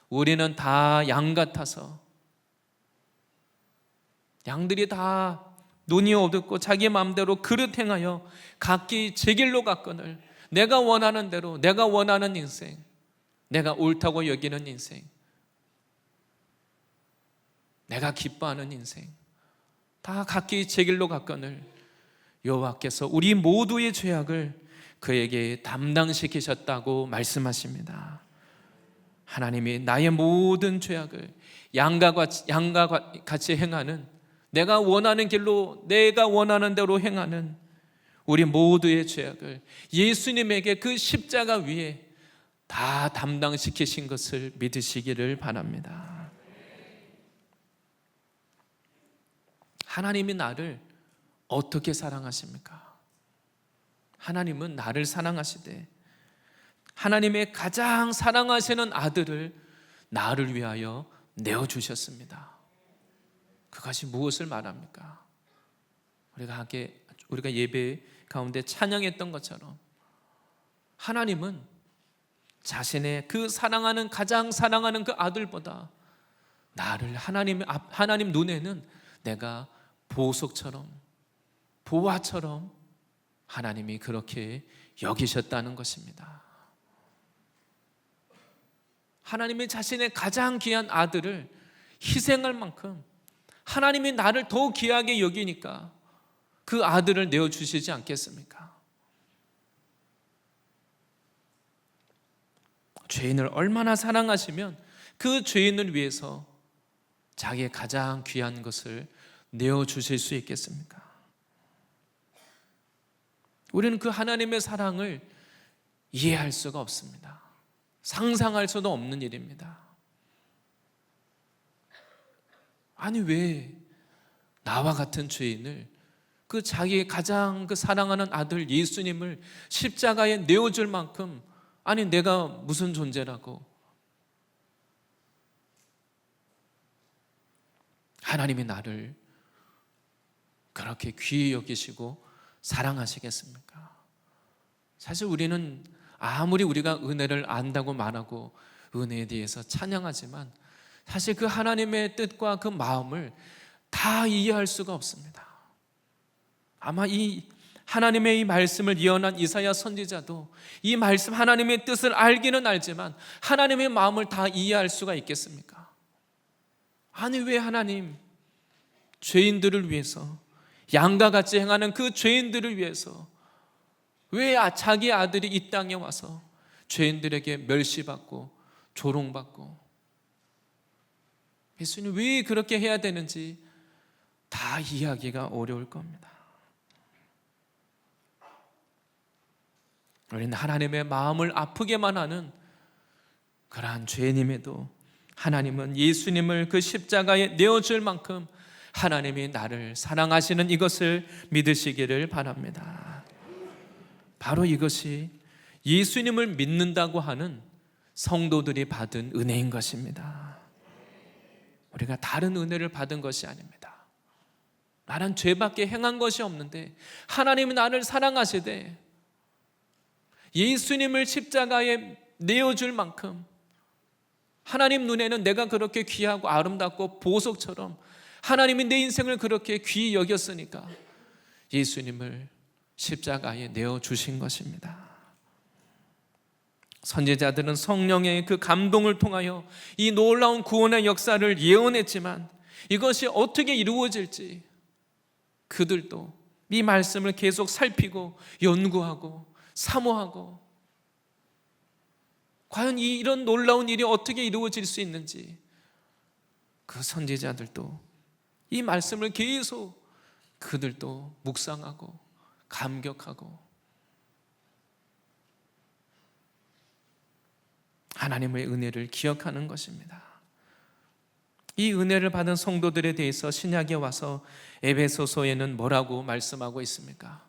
우리는 다 양 같아서 양들이 다 눈이 어둡고 자기 마음대로 그릇 행하여 각기 제 길로 갔거늘 내가 원하는 대로 내가 원하는 인생, 내가 옳다고 여기는 인생, 내가 기뻐하는 인생 다 각기 제 길로 갔거늘 여호와께서 우리 모두의 죄악을 그에게 담당시키셨다고 말씀하십니다. 하나님이 나의 모든 죄악을 양과 같이 행하는, 내가 원하는 길로 내가 원하는 대로 행하는 우리 모두의 죄악을 예수님에게 그 십자가 위에 다 담당시키신 것을 믿으시기를 바랍니다. 하나님이 나를 어떻게 사랑하십니까? 하나님은 나를 사랑하시되 하나님의 가장 사랑하시는 아들을 나를 위하여 내어주셨습니다. 그것이 무엇을 말합니까? 우리가 예배 가운데 찬양했던 것처럼 하나님은 자신의 그 사랑하는 가장 사랑하는 그 아들보다 나를 하나님 눈에는 내가 보석처럼 보화처럼 하나님이 그렇게 여기셨다는 것입니다. 하나님이 자신의 가장 귀한 아들을 희생할 만큼 하나님이 나를 더 귀하게 여기니까 그 아들을 내어주시지 않겠습니까? 죄인을 얼마나 사랑하시면 그 죄인을 위해서 자기의 가장 귀한 것을 내어주실 수 있겠습니까? 우리는 그 하나님의 사랑을 이해할 수가 없습니다. 상상할 수도 없는 일입니다. 아니 왜 나와 같은 죄인을 그 자기의 가장 그 사랑하는 아들 예수님을 십자가에 내어줄 만큼 아니 내가 무슨 존재라고 하나님이 나를 그렇게 귀히 여기시고 사랑하시겠습니까? 사실 우리는 아무리 우리가 은혜를 안다고 말하고 은혜에 대해서 찬양하지만 사실 그 하나님의 뜻과 그 마음을 다 이해할 수가 없습니다. 아마 이 하나님의 이 말씀을 예언한 이사야 선지자도 이 말씀 하나님의 뜻을 알기는 알지만 하나님의 마음을 다 이해할 수가 있겠습니까? 아니 왜 하나님 죄인들을 위해서, 양과 같이 행하는 그 죄인들을 위해서 왜 자기 아들이 이 땅에 와서 죄인들에게 멸시받고 조롱받고, 예수님 왜 그렇게 해야 되는지 다 이해하기가 어려울 겁니다. 우리는 하나님의 마음을 아프게만 하는 그러한 죄인임에도 하나님은 예수님을 그 십자가에 내어줄 만큼 하나님이 나를 사랑하시는 이것을 믿으시기를 바랍니다. 바로 이것이 예수님을 믿는다고 하는 성도들이 받은 은혜인 것입니다. 우리가 다른 은혜를 받은 것이 아닙니다. 나는 죄밖에 행한 것이 없는데 하나님이 나를 사랑하시되 예수님을 십자가에 내어줄 만큼 하나님 눈에는 내가 그렇게 귀하고 아름답고 보석처럼 하나님이 내 인생을 그렇게 귀히 여겼으니까 예수님을 십자가에 내어주신 것입니다. 선지자들은 성령의 그 감동을 통하여 이 놀라운 구원의 역사를 예언했지만 이것이 어떻게 이루어질지 그들도 이 말씀을 계속 살피고 연구하고 사모하고 과연 이런 놀라운 일이 어떻게 이루어질 수 있는지 그 선지자들도 이 말씀을 계속 그들도 묵상하고 감격하고 하나님의 은혜를 기억하는 것입니다. 이 은혜를 받은 성도들에 대해서 신약에 와서 에베소서에는 뭐라고 말씀하고 있습니까?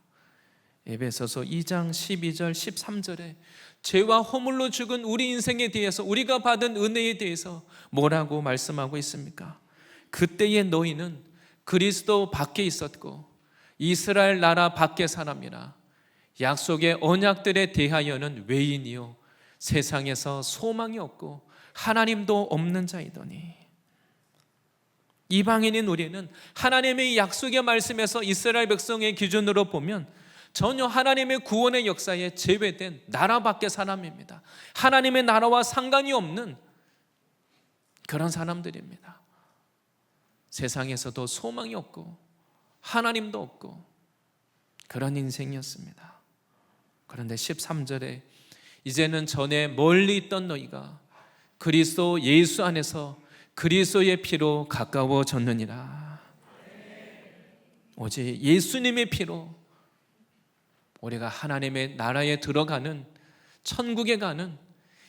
에베소서 2장 12절 13절에 죄와 허물로 죽은 우리 인생에 대해서, 우리가 받은 은혜에 대해서 뭐라고 말씀하고 있습니까? 그때의 너희는 그리스도 밖에 있었고 이스라엘 나라 밖의 사람이라 약속의 언약들에 대하여는 외인이요 세상에서 소망이 없고 하나님도 없는 자이더니. 이방인인 우리는 하나님의 약속의 말씀에서 이스라엘 백성의 기준으로 보면 전혀 하나님의 구원의 역사에 제외된 나라 밖의 사람입니다. 하나님의 나라와 상관이 없는 그런 사람들입니다. 세상에서도 소망이 없고 하나님도 없고 그런 인생이었습니다. 그런데 13절에 이제는 전에 멀리 있던 너희가 그리스도 예수 안에서 그리스도의 피로 가까워졌느니라. 오직 예수님의 피로 우리가 하나님의 나라에 들어가는, 천국에 가는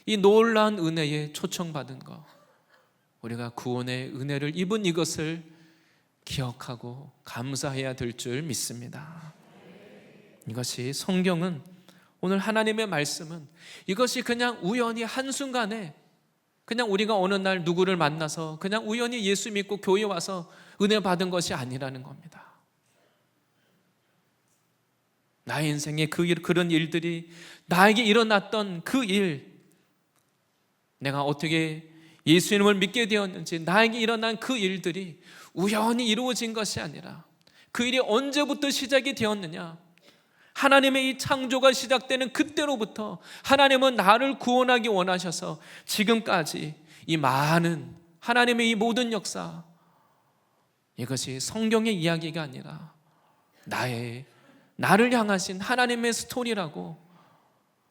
이 놀라운 은혜에 초청받은 것, 우리가 구원의 은혜를 입은 이것을 기억하고 감사해야 될 줄 믿습니다. 이것이 성경은, 오늘 하나님의 말씀은 이것이 그냥 우연히 한순간에 그냥 우리가 어느 날 누구를 만나서 그냥 우연히 예수 믿고 교회 와서 은혜 받은 것이 아니라는 겁니다. 나의 인생에 그런 일들이, 나에게 일어났던 그 일, 내가 어떻게 예수님을 믿게 되었는지, 나에게 일어난 그 일들이 우연히 이루어진 것이 아니라 그 일이 언제부터 시작이 되었느냐, 하나님의 이 창조가 시작되는 그때로부터 하나님은 나를 구원하기 원하셔서 지금까지 이 많은 하나님의 이 모든 역사, 이것이 성경의 이야기가 아니라 나를 향하신 하나님의 스토리라고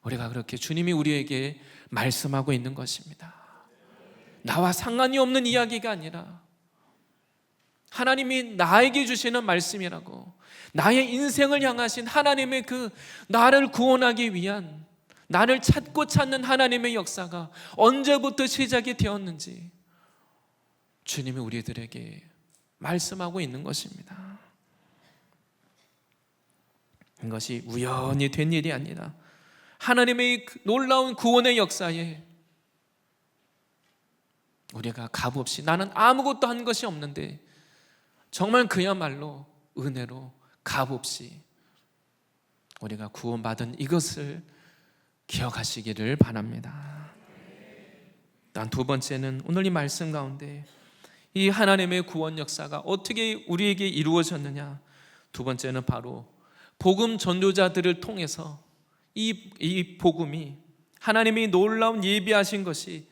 우리가 그렇게 주님이 우리에게 말씀하고 있는 것입니다. 나와 상관이 없는 이야기가 아니라 하나님이 나에게 주시는 말씀이라고, 나의 인생을 향하신 하나님의 그 나를 구원하기 위한, 나를 찾고 찾는 하나님의 역사가 언제부터 시작이 되었는지 주님이 우리들에게 말씀하고 있는 것입니다. 이것이 우연히 된 일이 아니라 하나님의 놀라운 구원의 역사에 우리가 값없이, 나는 아무것도 한 것이 없는데 정말 그야말로 은혜로 값없이 우리가 구원받은 이것을 기억하시기를 바랍니다. 단 두 번째는 오늘 이 말씀 가운데 이 하나님의 구원 역사가 어떻게 우리에게 이루어졌느냐, 두 번째는 바로 복음 전도자들을 통해서 이 복음이, 하나님이 놀라운 예비하신 것이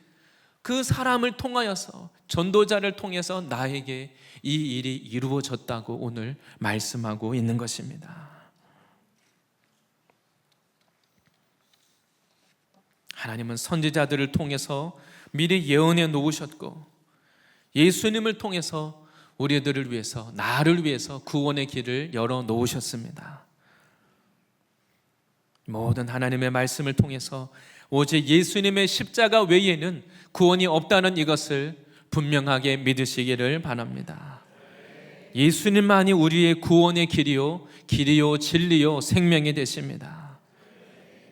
그 사람을 통하여서, 전도자를 통해서 나에게 이 일이 이루어졌다고 오늘 말씀하고 있는 것입니다. 하나님은 선지자들을 통해서 미리 예언해 놓으셨고, 예수님을 통해서 우리들을 위해서, 나를 위해서 구원의 길을 열어 놓으셨습니다. 모든 하나님의 말씀을 통해서 오직 예수님의 십자가 외에는 구원이 없다는 이것을 분명하게 믿으시기를 바랍니다. 예수님만이 우리의 구원의 길이요 진리요 생명이 되십니다.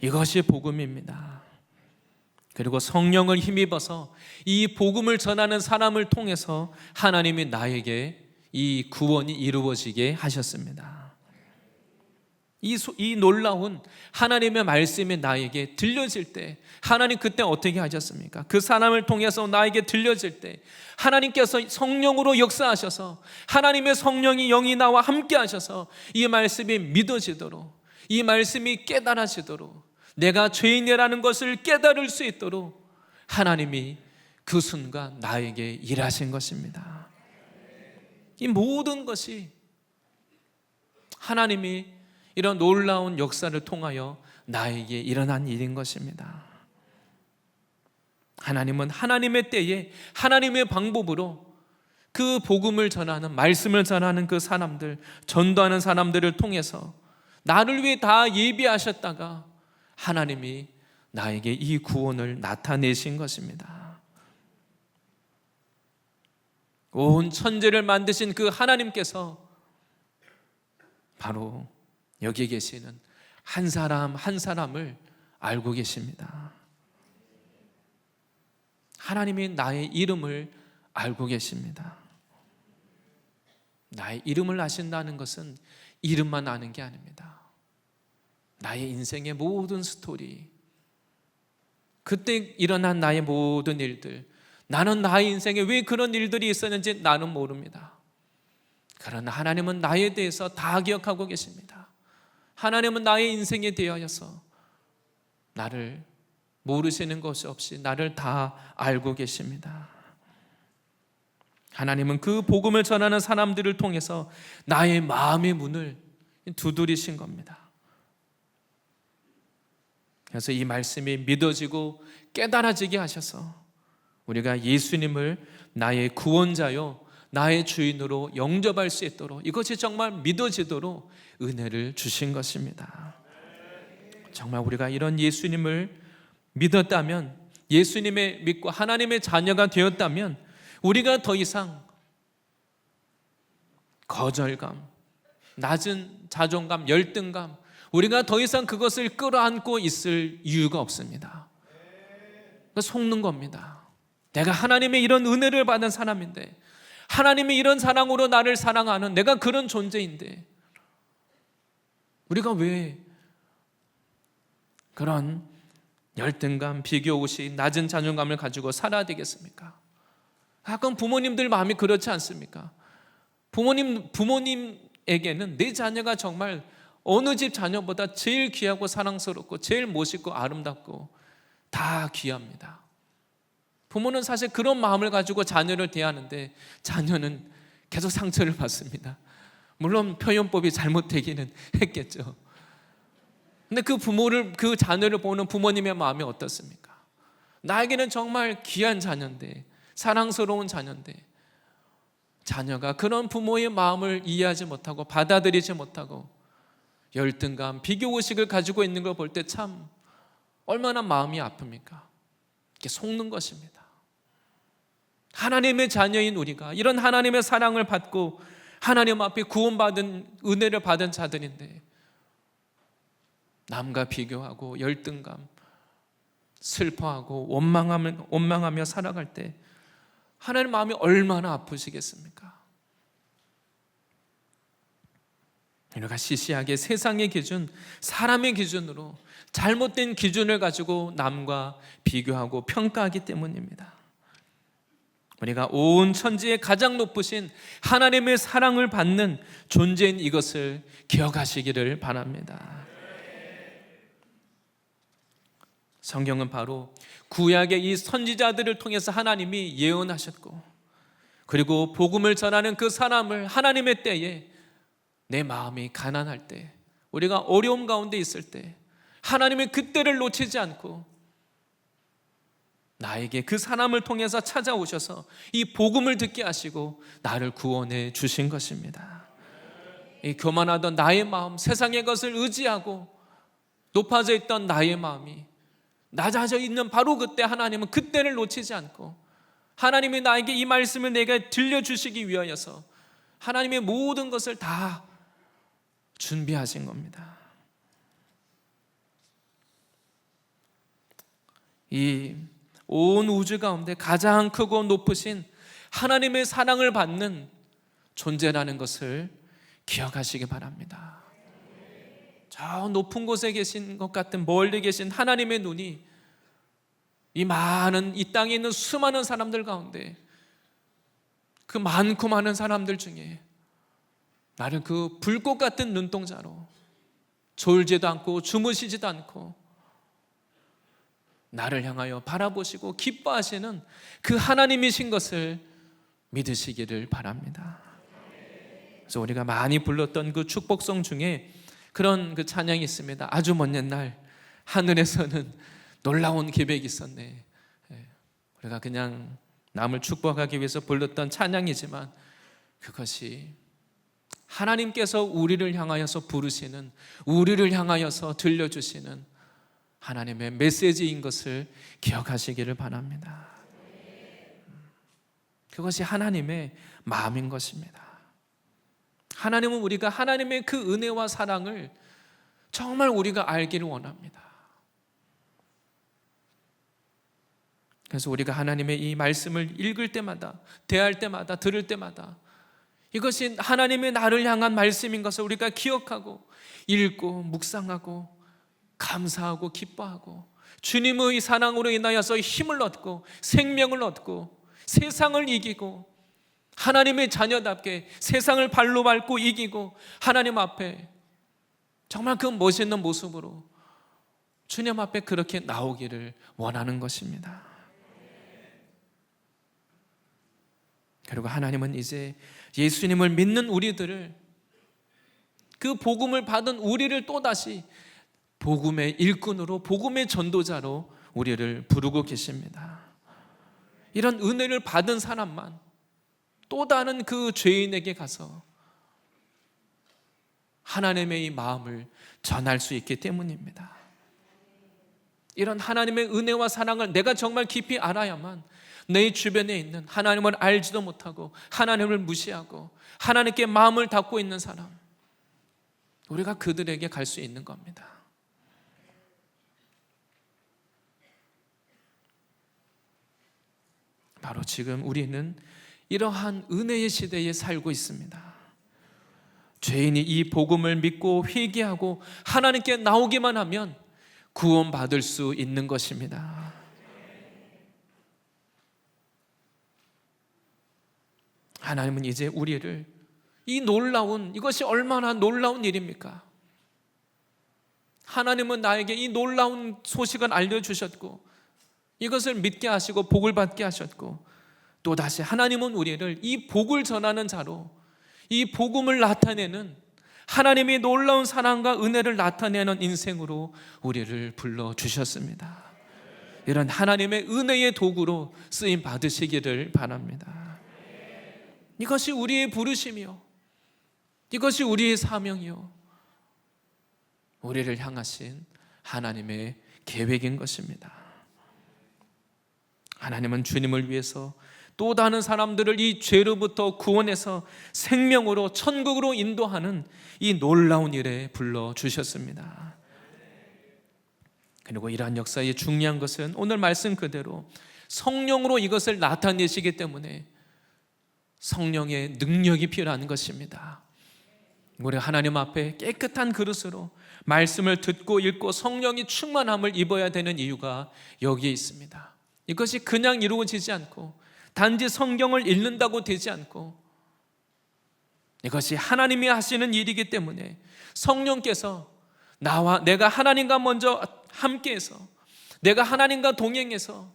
이것이 복음입니다. 그리고 성령을 힘입어서 이 복음을 전하는 사람을 통해서 하나님이 나에게 이 구원이 이루어지게 하셨습니다. 이 놀라운 하나님의 말씀이 나에게 들려질 때, 하나님 그때 어떻게 하셨습니까? 그 사람을 통해서 나에게 들려질 때 하나님께서 성령으로 역사하셔서, 하나님의 성령이 영이 나와 함께 하셔서 이 말씀이 믿어지도록, 이 말씀이 깨달아지도록, 내가 죄인이라는 것을 깨달을 수 있도록 하나님이 그 순간 나에게 일하신 것입니다. 이 모든 것이 하나님이 이런 놀라운 역사를 통하여 나에게 일어난 일인 것입니다. 하나님은 하나님의 때에 하나님의 방법으로 그 복음을 전하는, 말씀을 전하는 그 사람들, 전도하는 사람들을 통해서 나를 위해 다 예비하셨다가 하나님이 나에게 이 구원을 나타내신 것입니다. 온 천지를 만드신 그 하나님께서 바로 여기 계시는 한 사람 한 사람을 알고 계십니다. 하나님이 나의 이름을 알고 계십니다. 나의 이름을 아신다는 것은 이름만 아는 게 아닙니다. 나의 인생의 모든 스토리, 그때 일어난 나의 모든 일들, 나는 나의 인생에 왜 그런 일들이 있었는지 나는 모릅니다. 그러나 하나님은 나에 대해서 다 기억하고 계십니다. 하나님은 나의 인생에 대하여서 나를 모르시는 것이 없이 나를 다 알고 계십니다. 하나님은 그 복음을 전하는 사람들을 통해서 나의 마음의 문을 두드리신 겁니다. 그래서 이 말씀이 믿어지고 깨달아지게 하셔서 우리가 예수님을 나의 구원자요 나의 주인으로 영접할 수 있도록, 이것이 정말 믿어지도록 은혜를 주신 것입니다. 정말 우리가 이런 예수님을 믿었다면, 예수님의 믿고 하나님의 자녀가 되었다면 우리가 더 이상 거절감, 낮은 자존감, 열등감, 우리가 더 이상 그것을 끌어안고 있을 이유가 없습니다. 속는 겁니다. 내가 하나님의 이런 은혜를 받은 사람인데, 하나님이 이런 사랑으로 나를 사랑하는 내가 그런 존재인데, 우리가 왜 그런 열등감, 비교의식, 낮은 자존감을 가지고 살아야 되겠습니까? 가끔 부모님들 마음이 그렇지 않습니까? 부모님에게는 내 자녀가 정말 어느 집 자녀보다 제일 귀하고 사랑스럽고 제일 멋있고 아름답고 다 귀합니다. 부모는 사실 그런 마음을 가지고 자녀를 대하는데 자녀는 계속 상처를 받습니다. 물론 표현법이 잘못되기는 했겠죠. 근데 그 자녀를 보는 부모님의 마음이 어떻습니까? 나에게는 정말 귀한 자녀인데, 사랑스러운 자녀인데, 자녀가 그런 부모의 마음을 이해하지 못하고 받아들이지 못하고 열등감, 비교의식을 가지고 있는 걸 볼 때 참 얼마나 마음이 아픕니까? 이렇게 속는 것입니다. 하나님의 자녀인 우리가 이런 하나님의 사랑을 받고 하나님 앞에 구원받은, 은혜를 받은 자들인데 남과 비교하고 열등감, 슬퍼하고 원망하며 살아갈 때 하나님 마음이 얼마나 아프시겠습니까? 우리가 시시하게 세상의 기준, 사람의 기준으로 잘못된 기준을 가지고 남과 비교하고 평가하기 때문입니다. 우리가 온 천지의 가장 높으신 하나님의 사랑을 받는 존재인 이것을 기억하시기를 바랍니다. 성경은 바로 구약의 이 선지자들을 통해서 하나님이 예언하셨고, 그리고 복음을 전하는 그 사람을 하나님의 때에, 내 마음이 가난할 때, 우리가 어려움 가운데 있을 때 하나님의 그 때를 놓치지 않고 나에게 그 사람을 통해서 찾아오셔서 이 복음을 듣게 하시고 나를 구원해 주신 것입니다. 이 교만하던 나의 마음, 세상의 것을 의지하고 높아져 있던 나의 마음이 낮아져 있는 바로 그때 하나님은 그때를 놓치지 않고 하나님이 나에게 이 말씀을 내게 들려주시기 위하여서 하나님의 모든 것을 다 준비하신 겁니다. 이 온 우주 가운데 가장 크고 높으신 하나님의 사랑을 받는 존재라는 것을 기억하시기 바랍니다. 저 높은 곳에 계신 것 같은 멀리 계신 하나님의 눈이 이 많은 이 땅에 있는 수많은 사람들 가운데, 그 많고 많은 사람들 중에 나를 그 불꽃 같은 눈동자로 졸지도 않고 주무시지도 않고 나를 향하여 바라보시고 기뻐하시는 그 하나님이신 것을 믿으시기를 바랍니다. 그래서 우리가 많이 불렀던 그 축복성 중에 그런 그 찬양이 있습니다. 아주 먼 옛날 하늘에서는 놀라운 계획이 있었네. 우리가 그냥 남을 축복하기 위해서 불렀던 찬양이지만 그것이 하나님께서 우리를 향하여서 부르시는, 우리를 향하여서 들려주시는 하나님의 메시지인 것을 기억하시기를 바랍니다. 그것이 하나님의 마음인 것입니다. 하나님은 우리가 하나님의 그 은혜와 사랑을 정말 우리가 알기를 원합니다. 그래서 우리가 하나님의 이 말씀을 읽을 때마다, 대할 때마다, 들을 때마다 이것이 하나님의 나를 향한 말씀인 것을 우리가 기억하고 읽고 묵상하고 감사하고 기뻐하고 주님의 사랑으로 인하여서 힘을 얻고 생명을 얻고 세상을 이기고 하나님의 자녀답게 세상을 발로 밟고 이기고 하나님 앞에 정말 그 멋있는 모습으로 주님 앞에 그렇게 나오기를 원하는 것입니다. 그리고 하나님은 이제 예수님을 믿는 우리들을, 그 복음을 받은 우리를 또다시 복음의 일꾼으로, 복음의 전도자로 우리를 부르고 계십니다. 이런 은혜를 받은 사람만 또 다른 그 죄인에게 가서 하나님의 이 마음을 전할 수 있기 때문입니다. 이런 하나님의 은혜와 사랑을 내가 정말 깊이 알아야만 내 주변에 있는 하나님을 알지도 못하고 하나님을 무시하고 하나님께 마음을 닫고 있는 사람, 우리가 그들에게 갈 수 있는 겁니다. 바로 지금 우리는 이러한 은혜의 시대에 살고 있습니다. 죄인이 이 복음을 믿고 회개하고 하나님께 나오기만 하면 구원받을 수 있는 것입니다. 하나님은 이제 우리를, 이 놀라운, 이것이 얼마나 놀라운 일입니까? 하나님은 나에게 이 놀라운 소식을 알려주셨고 이것을 믿게 하시고 복을 받게 하셨고, 또다시 하나님은 우리를 이 복을 전하는 자로, 이 복음을 나타내는, 하나님의 놀라운 사랑과 은혜를 나타내는 인생으로 우리를 불러주셨습니다. 이런 하나님의 은혜의 도구로 쓰임 받으시기를 바랍니다. 이것이 우리의 부르심이요, 이것이 우리의 사명이요, 우리를 향하신 하나님의 계획인 것입니다. 하나님은 주님을 위해서 또 다른 사람들을 이 죄로부터 구원해서 생명으로 천국으로 인도하는 이 놀라운 일에 불러주셨습니다. 그리고 이러한 역사의 중요한 것은 오늘 말씀 그대로 성령으로 이것을 나타내시기 때문에 성령의 능력이 필요한 것입니다. 우리 하나님 앞에 깨끗한 그릇으로 말씀을 듣고 읽고 성령이 충만함을 입어야 되는 이유가 여기에 있습니다. 이것이 그냥 이루어지지 않고 단지 성경을 읽는다고 되지 않고 이것이 하나님이 하시는 일이기 때문에 성령께서 내가 하나님과 먼저 함께해서, 내가 하나님과 동행해서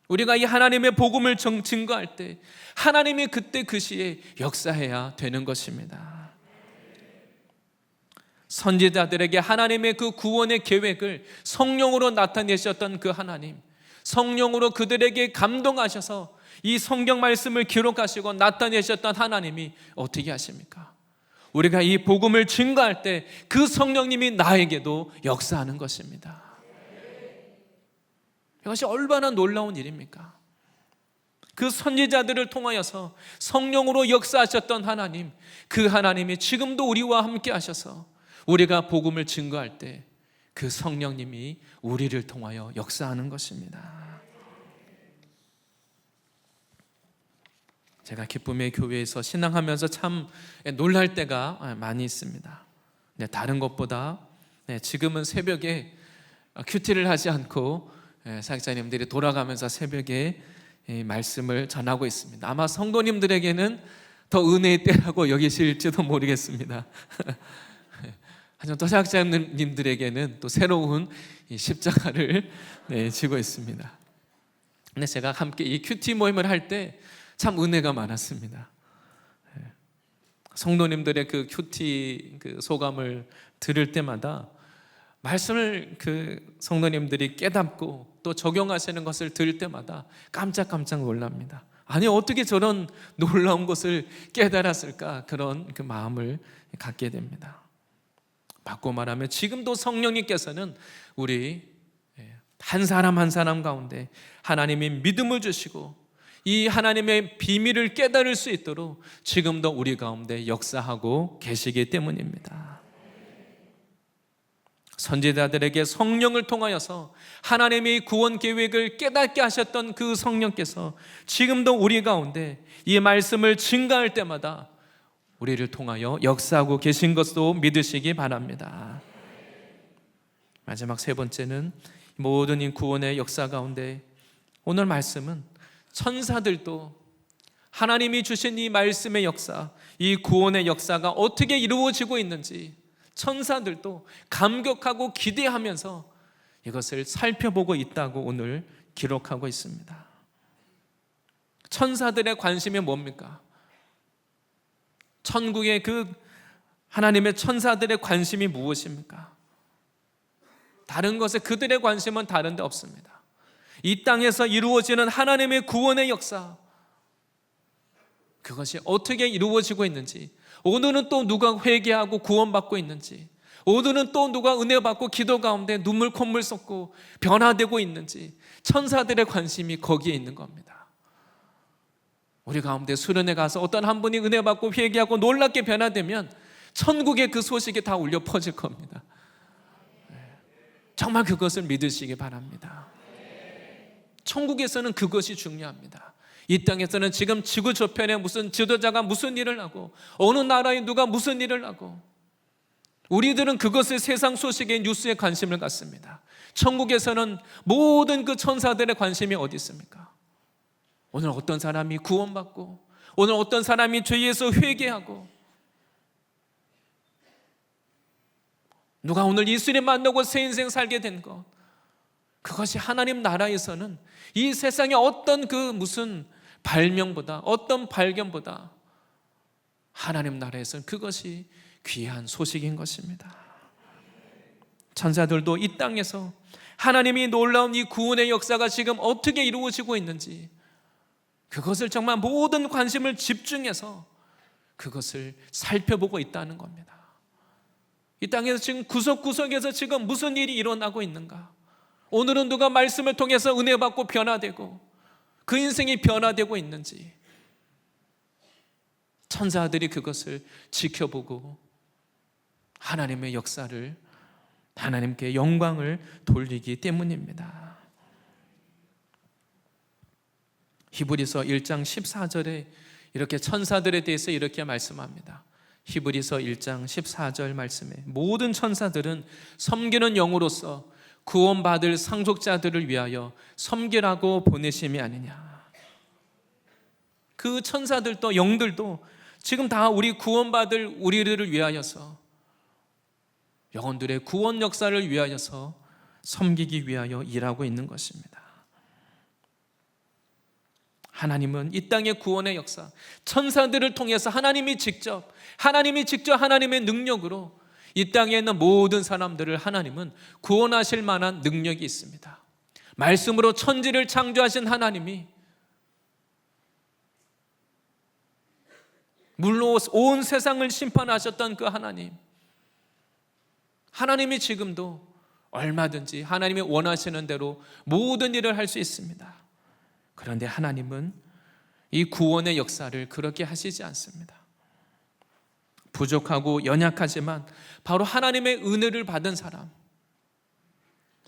우리가 이 하나님의 복음을 증거할 때 하나님이 그때 그 시에 역사해야 되는 것입니다. 선지자들에게 하나님의 그 구원의 계획을 성령으로 나타내셨던 그 하나님, 성령으로 그들에게 감동하셔서 이 성경 말씀을 기록하시고 나타내셨던 하나님이 어떻게 하십니까? 우리가 이 복음을 증거할 때 그 성령님이 나에게도 역사하는 것입니다. 이것이 얼마나 놀라운 일입니까? 그 선지자들을 통하여서 성령으로 역사하셨던 하나님, 그 하나님이 지금도 우리와 함께 하셔서 우리가 복음을 증거할 때 그 성령님이 우리를 통하여 역사하는 것입니다. 제가 기쁨의 교회에서 신앙하면서 참 놀랄 때가 많이 있습니다. 다른 것보다 지금은 새벽에 큐티를 하지 않고 사역자님들이 돌아가면서 새벽에 말씀을 전하고 있습니다. 아마 성도님들에게는 더 은혜의 때라고 여기실지도 모르겠습니다. 하지만 또 사역자님들에게는 또 새로운 십자가를 지고 있습니다. 근데 제가 함께 이 큐티 모임을 할 때 참 은혜가 많았습니다. 성도님들의 그 큐티 그 소감을 들을 때마다 말씀을 그 성도님들이 깨닫고 또 적용하시는 것을 들을 때마다 깜짝깜짝 놀랍니다. 아니, 어떻게 저런 놀라운 것을 깨달았을까? 그런 그 마음을 갖게 됩니다. 바꿔 말하면 지금도 성령님께서는 우리 한 사람 한 사람 가운데 하나님이 믿음을 주시고 이 하나님의 비밀을 깨달을 수 있도록 지금도 우리 가운데 역사하고 계시기 때문입니다. 선지자들에게 성령을 통하여서 하나님의 구원 계획을 깨닫게 하셨던 그 성령께서 지금도 우리 가운데 이 말씀을 증거할 때마다 우리를 통하여 역사하고 계신 것도 믿으시기 바랍니다. 마지막 세 번째는 모든 이 구원의 역사 가운데 오늘 말씀은 천사들도 하나님이 주신 이 말씀의 역사, 이 구원의 역사가 어떻게 이루어지고 있는지 천사들도 감격하고 기대하면서 이것을 살펴보고 있다고 오늘 기록하고 있습니다. 천사들의 관심이 뭡니까? 천국의 그 하나님의 천사들의 관심이 무엇입니까? 다른 것에 그들의 관심은 다른 데 없습니다. 이 땅에서 이루어지는 하나님의 구원의 역사, 그것이 어떻게 이루어지고 있는지, 오늘은 또 누가 회개하고 구원받고 있는지, 오늘은 또 누가 은혜 받고 기도 가운데 눈물 콧물 쏟고 변화되고 있는지, 천사들의 관심이 거기에 있는 겁니다. 우리 가운데 수련회 가서 어떤 한 분이 은혜 받고 회개하고 놀랍게 변화되면 천국의 그 소식이 다 울려 퍼질 겁니다. 정말 그것을 믿으시기 바랍니다. 천국에서는 그것이 중요합니다. 이 땅에서는 지금 지구 저편에 무슨 지도자가 무슨 일을 하고 어느 나라에 누가 무슨 일을 하고 우리들은 그것을 세상 소식의 뉴스에 관심을 갖습니다. 천국에서는 모든 그 천사들의 관심이 어디 있습니까? 오늘 어떤 사람이 구원받고 오늘 어떤 사람이 죄에서 회개하고 누가 오늘 예수님 만나고 새 인생 살게 된 것, 그것이 하나님 나라에서는 이 세상의 어떤 그 무슨 발명보다 어떤 발견보다 하나님 나라에서는 그것이 귀한 소식인 것입니다. 천사들도 이 땅에서 하나님이 놀라운 이 구원의 역사가 지금 어떻게 이루어지고 있는지 그것을 정말 모든 관심을 집중해서 그것을 살펴보고 있다는 겁니다. 이 땅에서 지금 구석구석에서 지금 무슨 일이 일어나고 있는가? 오늘은 누가 말씀을 통해서 은혜 받고 변화되고 그 인생이 변화되고 있는지 천사들이 그것을 지켜보고 하나님의 역사를, 하나님께 영광을 돌리기 때문입니다. 히브리서 1장 14절에 이렇게 천사들에 대해서 이렇게 말씀합니다. 히브리서 1장 14절 말씀에 모든 천사들은 섬기는 영으로서 구원받을 상속자들을 위하여 섬기라고 보내심이 아니냐. 그 천사들도 영들도 지금 다 우리 구원받을 우리를 위하여서, 영혼들의 구원 역사를 위하여서 섬기기 위하여 일하고 있는 것입니다. 하나님은 이 땅의 구원의 역사, 천사들을 통해서 하나님이 직접 하나님의 능력으로 이 땅에 있는 모든 사람들을 하나님은 구원하실 만한 능력이 있습니다. 말씀으로 천지를 창조하신 하나님이, 물로 온 세상을 심판하셨던 그 하나님이 지금도 얼마든지 하나님이 원하시는 대로 모든 일을 할 수 있습니다. 그런데 하나님은 이 구원의 역사를 그렇게 하시지 않습니다. 부족하고 연약하지만 바로 하나님의 은혜를 받은 사람,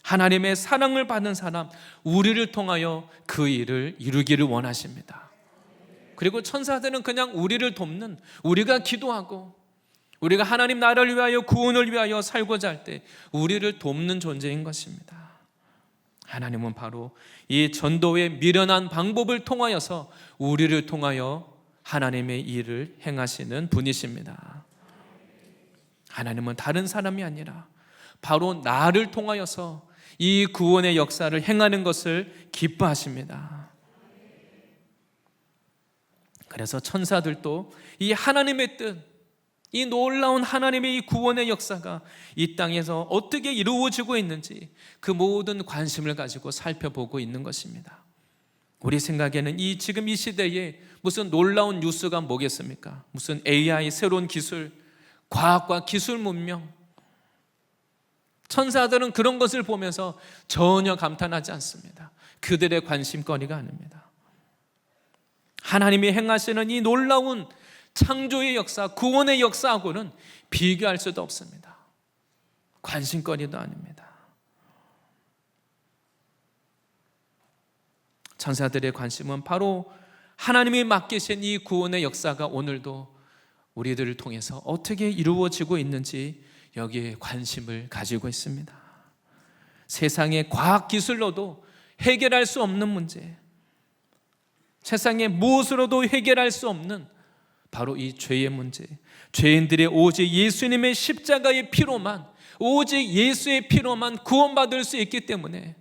하나님의 사랑을 받은 사람, 우리를 통하여 그 일을 이루기를 원하십니다. 그리고 천사들은 그냥 우리를 돕는, 우리가 기도하고 우리가 하나님 나라를 위하여 구원을 위하여 살고자 할 때 우리를 돕는 존재인 것입니다. 하나님은 바로 이 전도의 미련한 방법을 통하여서 우리를 통하여 하나님의 일을 행하시는 분이십니다. 하나님은 다른 사람이 아니라 바로 나를 통하여서 이 구원의 역사를 행하는 것을 기뻐하십니다. 그래서 천사들도 이 하나님의 뜻, 이 놀라운 하나님의 이 구원의 역사가 이 땅에서 어떻게 이루어지고 있는지 그 모든 관심을 가지고 살펴보고 있는 것입니다. 우리 생각에는 지금 이 시대에 무슨 놀라운 뉴스가 뭐겠습니까? 무슨 AI, 새로운 기술, 과학과 기술 문명. 천사들은 그런 것을 보면서 전혀 감탄하지 않습니다. 그들의 관심거리가 아닙니다. 하나님이 행하시는 이 놀라운 창조의 역사, 구원의 역사하고는 비교할 수도 없습니다. 관심거리도 아닙니다. 천사들의 관심은 바로 하나님이 맡기신 이 구원의 역사가 오늘도 우리들을 통해서 어떻게 이루어지고 있는지 여기에 관심을 가지고 있습니다. 세상의 과학기술로도 해결할 수 없는 문제, 세상의 무엇으로도 해결할 수 없는 바로 이 죄의 문제, 죄인들의 오직 예수님의 십자가의 피로만, 오직 예수의 피로만 구원받을 수 있기 때문에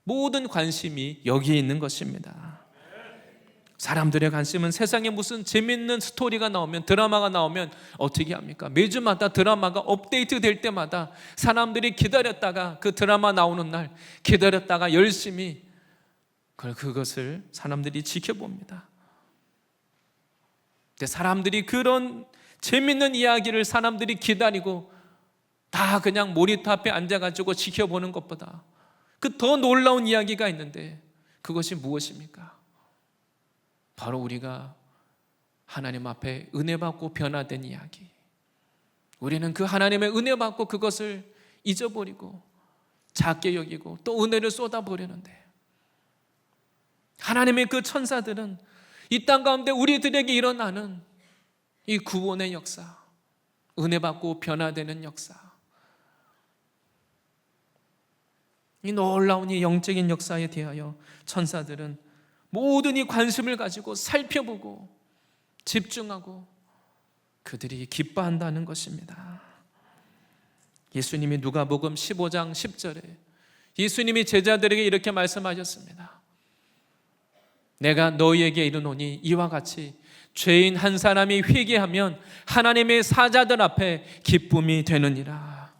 모든 관심이 여기에 있는 것입니다. 사람들의 관심은 세상에 무슨 재밌는 스토리가 나오면, 드라마가 나오면 어떻게 합니까? 매주마다 드라마가 업데이트 될 때마다 사람들이 기다렸다가 그 드라마 나오는 날 기다렸다가 열심히 그것을 사람들이 지켜봅니다. 근데 사람들이 그런 재밌는 이야기를 사람들이 기다리고 다 그냥 모니터 앞에 앉아가지고 지켜보는 것보다 그 더 놀라운 이야기가 있는데 그것이 무엇입니까? 바로 우리가 하나님 앞에 은혜 받고 변화된 이야기. 우리는 그 하나님의 은혜 받고 그것을 잊어버리고 작게 여기고 또 은혜를 쏟아버리는데, 하나님의 그 천사들은 이 땅 가운데 우리들에게 일어나는 이 구원의 역사, 은혜 받고 변화되는 역사, 이 놀라운 이 영적인 역사에 대하여 천사들은 모든 이 관심을 가지고 살펴보고 집중하고 그들이 기뻐한다는 것입니다. 예수님이 누가복음 15장 10절에 예수님이 제자들에게 이렇게 말씀하셨습니다. 내가 너희에게 이르노니 이와 같이 죄인 한 사람이 회개하면 하나님의 사자들 앞에 기쁨이 되느니라.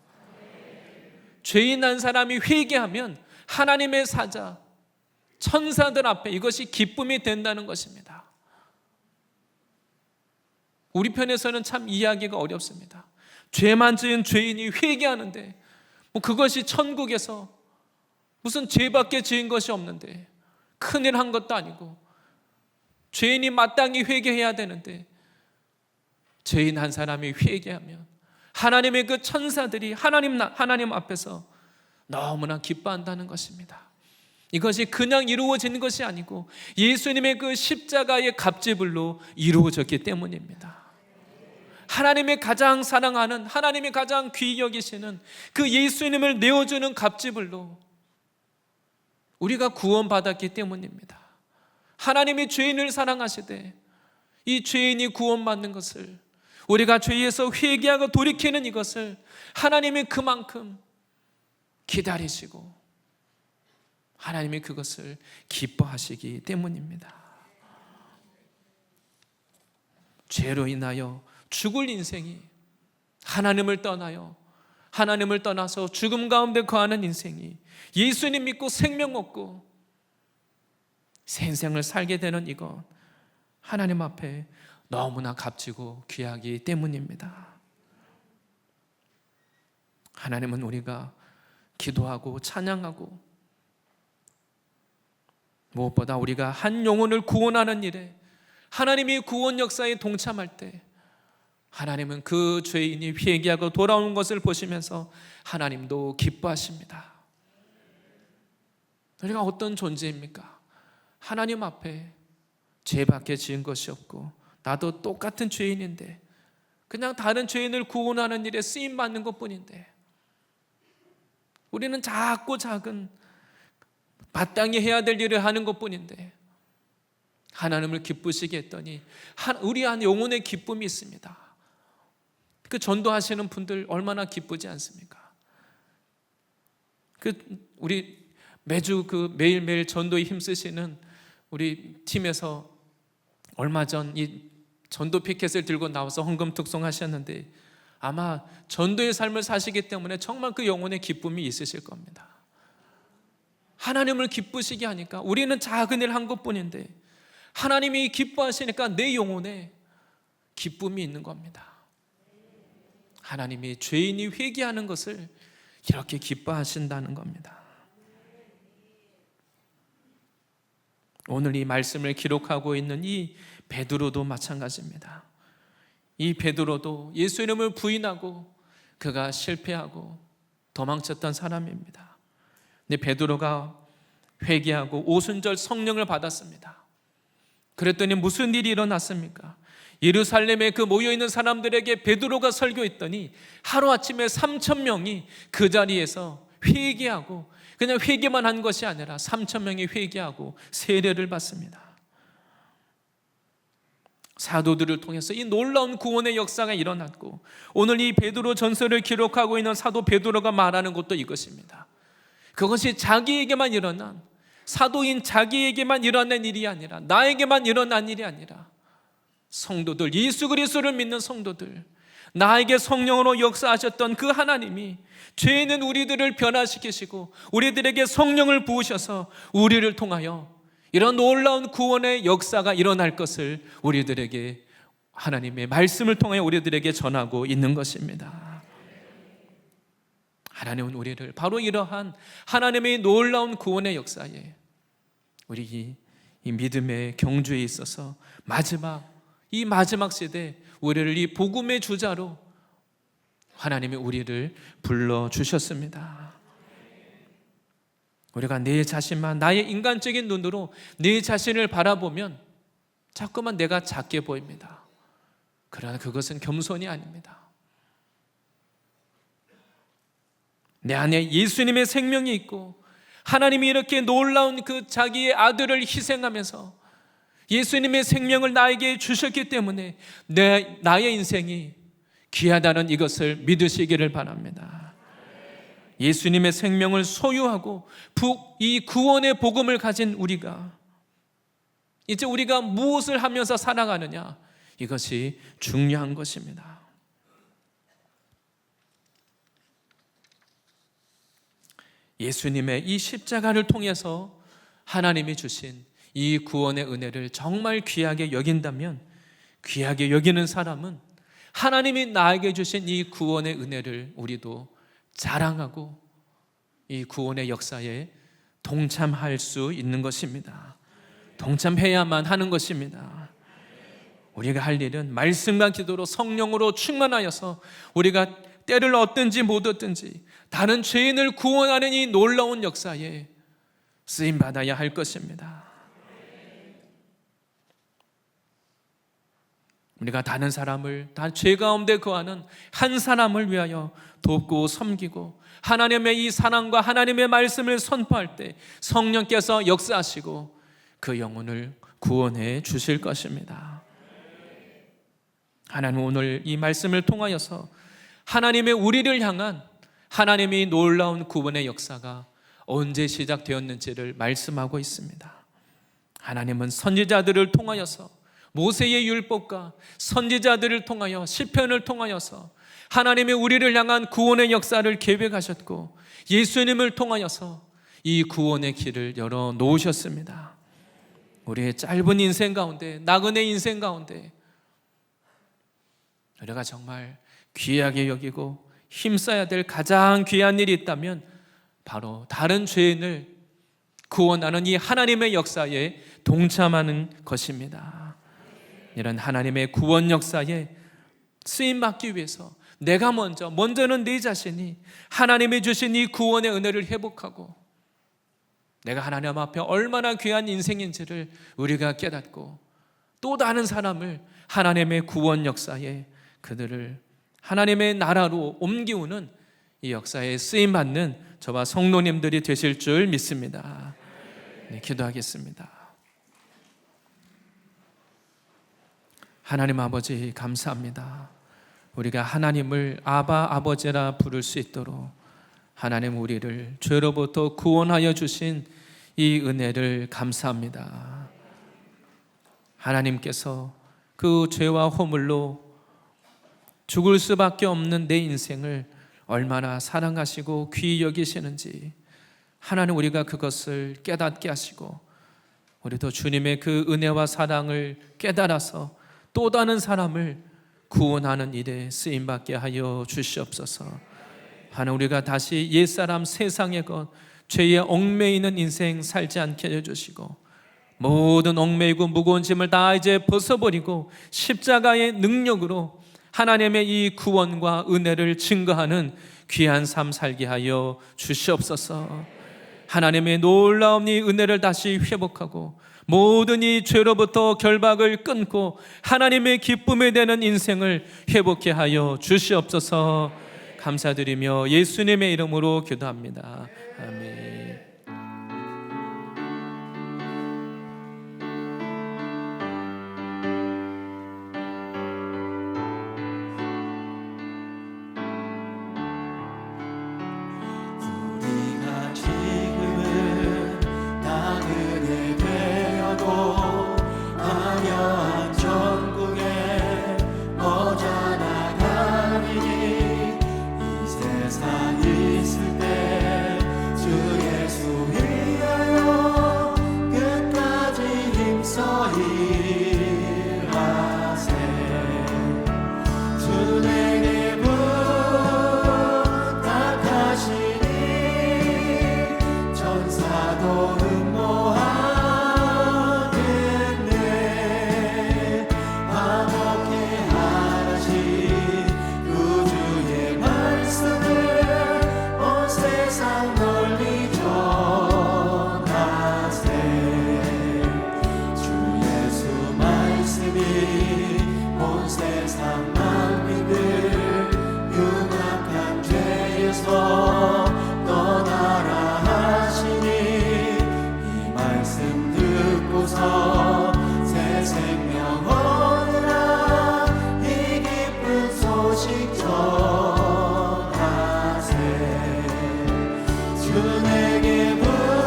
죄인 한 사람이 회개하면 하나님의 사자, 천사들 앞에 이것이 기쁨이 된다는 것입니다. 우리 편에서는 참 이해하기가 어렵습니다. 죄만 지은 죄인이 회개하는데 그것이 천국에서 무슨 죄밖에 지은 것이 없는데, 큰일 한 것도 아니고 죄인이 마땅히 회개해야 되는데 죄인 한 사람이 회개하면 하나님의 그 천사들이 하나님 앞에서 너무나 기뻐한다는 것입니다. 이것이 그냥 이루어지는 것이 아니고 예수님의 그 십자가의 갑지불로 이루어졌기 때문입니다. 하나님의 가장 사랑하는, 하나님의 가장 귀히 여기시는 그 예수님을 내어주는 갑지불로 우리가 구원받았기 때문입니다. 하나님이 죄인을 사랑하시되 이 죄인이 구원받는 것을, 우리가 죄에서 회개하고 돌이키는 이것을 하나님이 그만큼 기다리시고 하나님이 그것을 기뻐하시기 때문입니다. 죄로 인하여 죽을 인생이, 하나님을 떠나서 죽음 가운데 거하는 인생이, 예수님 믿고 생명 얻고 새 인생을 살게 되는 이것, 하나님 앞에 너무나 값지고 귀하기 때문입니다. 하나님은 우리가 기도하고 찬양하고 무엇보다 우리가 한 영혼을 구원하는 일에, 하나님이 구원 역사에 동참할 때 하나님은 그 죄인이 회개하고 돌아오는 것을 보시면서 하나님도 기뻐하십니다. 우리가 어떤 존재입니까? 하나님 앞에 죄밖에 지은 것이 없고 나도 똑같은 죄인인데 그냥 다른 죄인을 구원하는 일에 쓰임받는 것뿐인데, 우리는 작고 작은 마땅히 해야 될 일을 하는 것뿐인데 하나님을 기쁘시게 했더니 우리 안 영혼의 기쁨이 있습니다. 그 전도하시는 분들 얼마나 기쁘지 않습니까? 우리 매주 매일매일 전도에 힘쓰시는 우리 팀에서 얼마 전 이 전도 피켓을 들고 나와서 헌금 특송하셨는데 아마 전도의 삶을 사시기 때문에 정말 그 영혼의 기쁨이 있으실 겁니다. 하나님을 기쁘시게 하니까, 우리는 작은 일 한 것뿐인데 하나님이 기뻐하시니까 내 영혼에 기쁨이 있는 겁니다. 하나님이 죄인이 회개하는 것을 이렇게 기뻐하신다는 겁니다. 오늘 이 말씀을 기록하고 있는 이 베드로도 마찬가지입니다. 이 베드로도 예수 이름을 부인하고 그가 실패하고 도망쳤던 사람입니다. 근데 베드로가 회개하고 오순절 성령을 받았습니다. 그랬더니 무슨 일이 일어났습니까? 예루살렘에 그 모여있는 사람들에게 베드로가 설교했더니 하루아침에 3,000명이 그 자리에서 회개하고, 그냥 회개만 한 것이 아니라 3,000명이 회개하고 세례를 받습니다. 사도들을 통해서 이 놀라운 구원의 역사가 일어났고, 오늘 이 베드로 전설을 기록하고 있는 사도 베드로가 말하는 것도 이것입니다. 그것이 자기에게만 일어난, 사도인 자기에게만 일어난 일이 아니라, 나에게만 일어난 일이 아니라 성도들, 예수 그리스도를 믿는 성도들, 나에게 성령으로 역사하셨던 그 하나님이 죄 있는 우리들을 변화시키시고 우리들에게 성령을 부으셔서 우리를 통하여 이런 놀라운 구원의 역사가 일어날 것을 우리들에게, 하나님의 말씀을 통해 우리들에게 전하고 있는 것입니다. 하나님은 우리를 바로 이러한 하나님의 놀라운 구원의 역사에, 우리 이 믿음의 경주에 있어서 이 마지막 세대 우리를 이 복음의 주자로 하나님이 우리를 불러주셨습니다. 우리가 내 자신만, 나의 인간적인 눈으로 내 자신을 바라보면 자꾸만 내가 작게 보입니다. 그러나 그것은 겸손이 아닙니다. 내 안에 예수님의 생명이 있고 하나님이 이렇게 놀라운 그 자기의 아들을 희생하면서 예수님의 생명을 나에게 주셨기 때문에 나의 인생이 귀하다는 이것을 믿으시기를 바랍니다. 예수님의 생명을 소유하고 이 구원의 복음을 가진 우리가, 이제 우리가 무엇을 하면서 살아가느냐, 이것이 중요한 것입니다. 예수님의 이 십자가를 통해서 하나님이 주신 이 구원의 은혜를 정말 귀하게 여긴다면, 귀하게 여기는 사람은 하나님이 나에게 주신 이 구원의 은혜를 우리도 자랑하고 이 구원의 역사에 동참할 수 있는 것입니다. 동참해야만 하는 것입니다. 우리가 할 일은 말씀과 기도로 성령으로 충만하여서 우리가 때를 얻든지 못 얻든지 다른 죄인을 구원하는 이 놀라운 역사에 쓰임받아야 할 것입니다. 우리가 다른 사람을, 다 죄 가운데 거하는 한 사람을 위하여 돕고 섬기고 하나님의 이 사랑과 하나님의 말씀을 선포할 때 성령께서 역사하시고 그 영혼을 구원해 주실 것입니다. 하나님, 오늘 이 말씀을 통하여서 하나님의 우리를 향한 하나님이 놀라운 구원의 역사가 언제 시작되었는지를 말씀하고 있습니다. 하나님은 선지자들을 통하여서, 모세의 율법과 선지자들을 통하여, 시편을 통하여서 하나님의 우리를 향한 구원의 역사를 계획하셨고, 예수님을 통하여서 이 구원의 길을 열어 놓으셨습니다. 우리의 짧은 인생 가운데, 나그네 인생 가운데 우리가 정말 귀하게 여기고 힘써야 될 가장 귀한 일이 있다면 바로 다른 죄인을 구원하는 이 하나님의 역사에 동참하는 것입니다. 이런 하나님의 구원 역사에 쓰임받기 위해서 내가 먼저는 내 자신이 하나님이 주신 이 구원의 은혜를 회복하고, 내가 하나님 앞에 얼마나 귀한 인생인지를 우리가 깨닫고, 또 다른 사람을 하나님의 구원 역사에 그들을 하나님의 나라로 옮기우는 이 역사에 쓰임받는 저와 성도님들이 되실 줄 믿습니다. 네, 기도하겠습니다. 하나님 아버지, 감사합니다. 우리가 하나님을 아바, 아버지라 부를 수 있도록 하나님 우리를 죄로부터 구원하여 주신 이 은혜를 감사합니다. 하나님께서 그 죄와 허물로 죽을 수밖에 없는 내 인생을 얼마나 사랑하시고 귀히 여기시는지 하나님, 우리가 그것을 깨닫게 하시고 우리도 주님의 그 은혜와 사랑을 깨달아서 또 다른 사람을 구원하는 일에 쓰임받게 하여 주시옵소서. 하나님, 우리가 다시 옛사람 세상의 것, 죄에 얽매이는 인생 살지 않게 해주시고, 모든 얽매이고 무거운 짐을 다 이제 벗어버리고 십자가의 능력으로 하나님의 이 구원과 은혜를 증거하는 귀한 삶 살게 하여 주시옵소서. 하나님의 놀라운 이 은혜를 다시 회복하고 모든 이 죄로부터 결박을 끊고 하나님의 기쁨에 되는 인생을 회복케 하여 주시옵소서. 감사드리며 예수님의 이름으로 기도합니다. 아멘. 우리가 지금은 나그네 되어도 화려한 천국에 머져나가리니, 이 세상 있을 때 주 예수 위하여 끝까지 힘써 일하세. 주 내게 부탁하시니 천사도 응모하겠네. 화목해 하시 구주의 말씀을 온 세상 널리 전하세. 주 예수 말씀이 온 세상 만민들 흉악한 죄에서 떠나라 하시니, 이 말씀 듣고서 새 생명 얻으라. 이 기쁜 소식 전하세. 주 내게 부탁하시니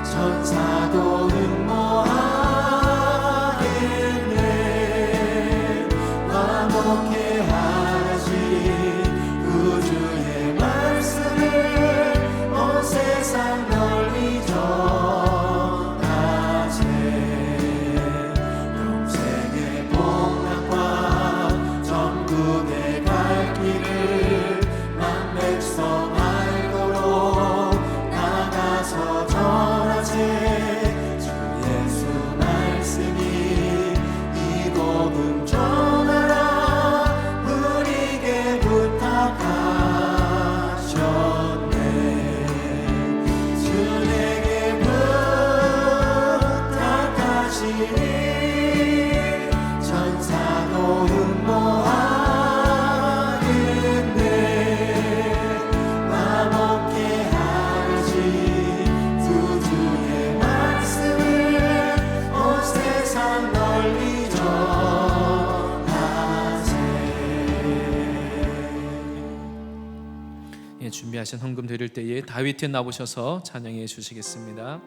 천사도 응모하겠네. 화목해 하시 구주의 말씀을 온 세상 널리 전하세. 영생의 복락과 천국에 갈 길을 만 백성 알도록 나가서 전하세. 주 예수 말씀이 이 복음 전하라. 우리에게 부탁하셨네. 주 내게 부탁하시니 천사도 응모하겠네. 화목해 하시 구주의 말씀을 온 세상 준비하신 헌금 드릴 때에 다윗이 나오셔서 찬양해 주시겠습니다.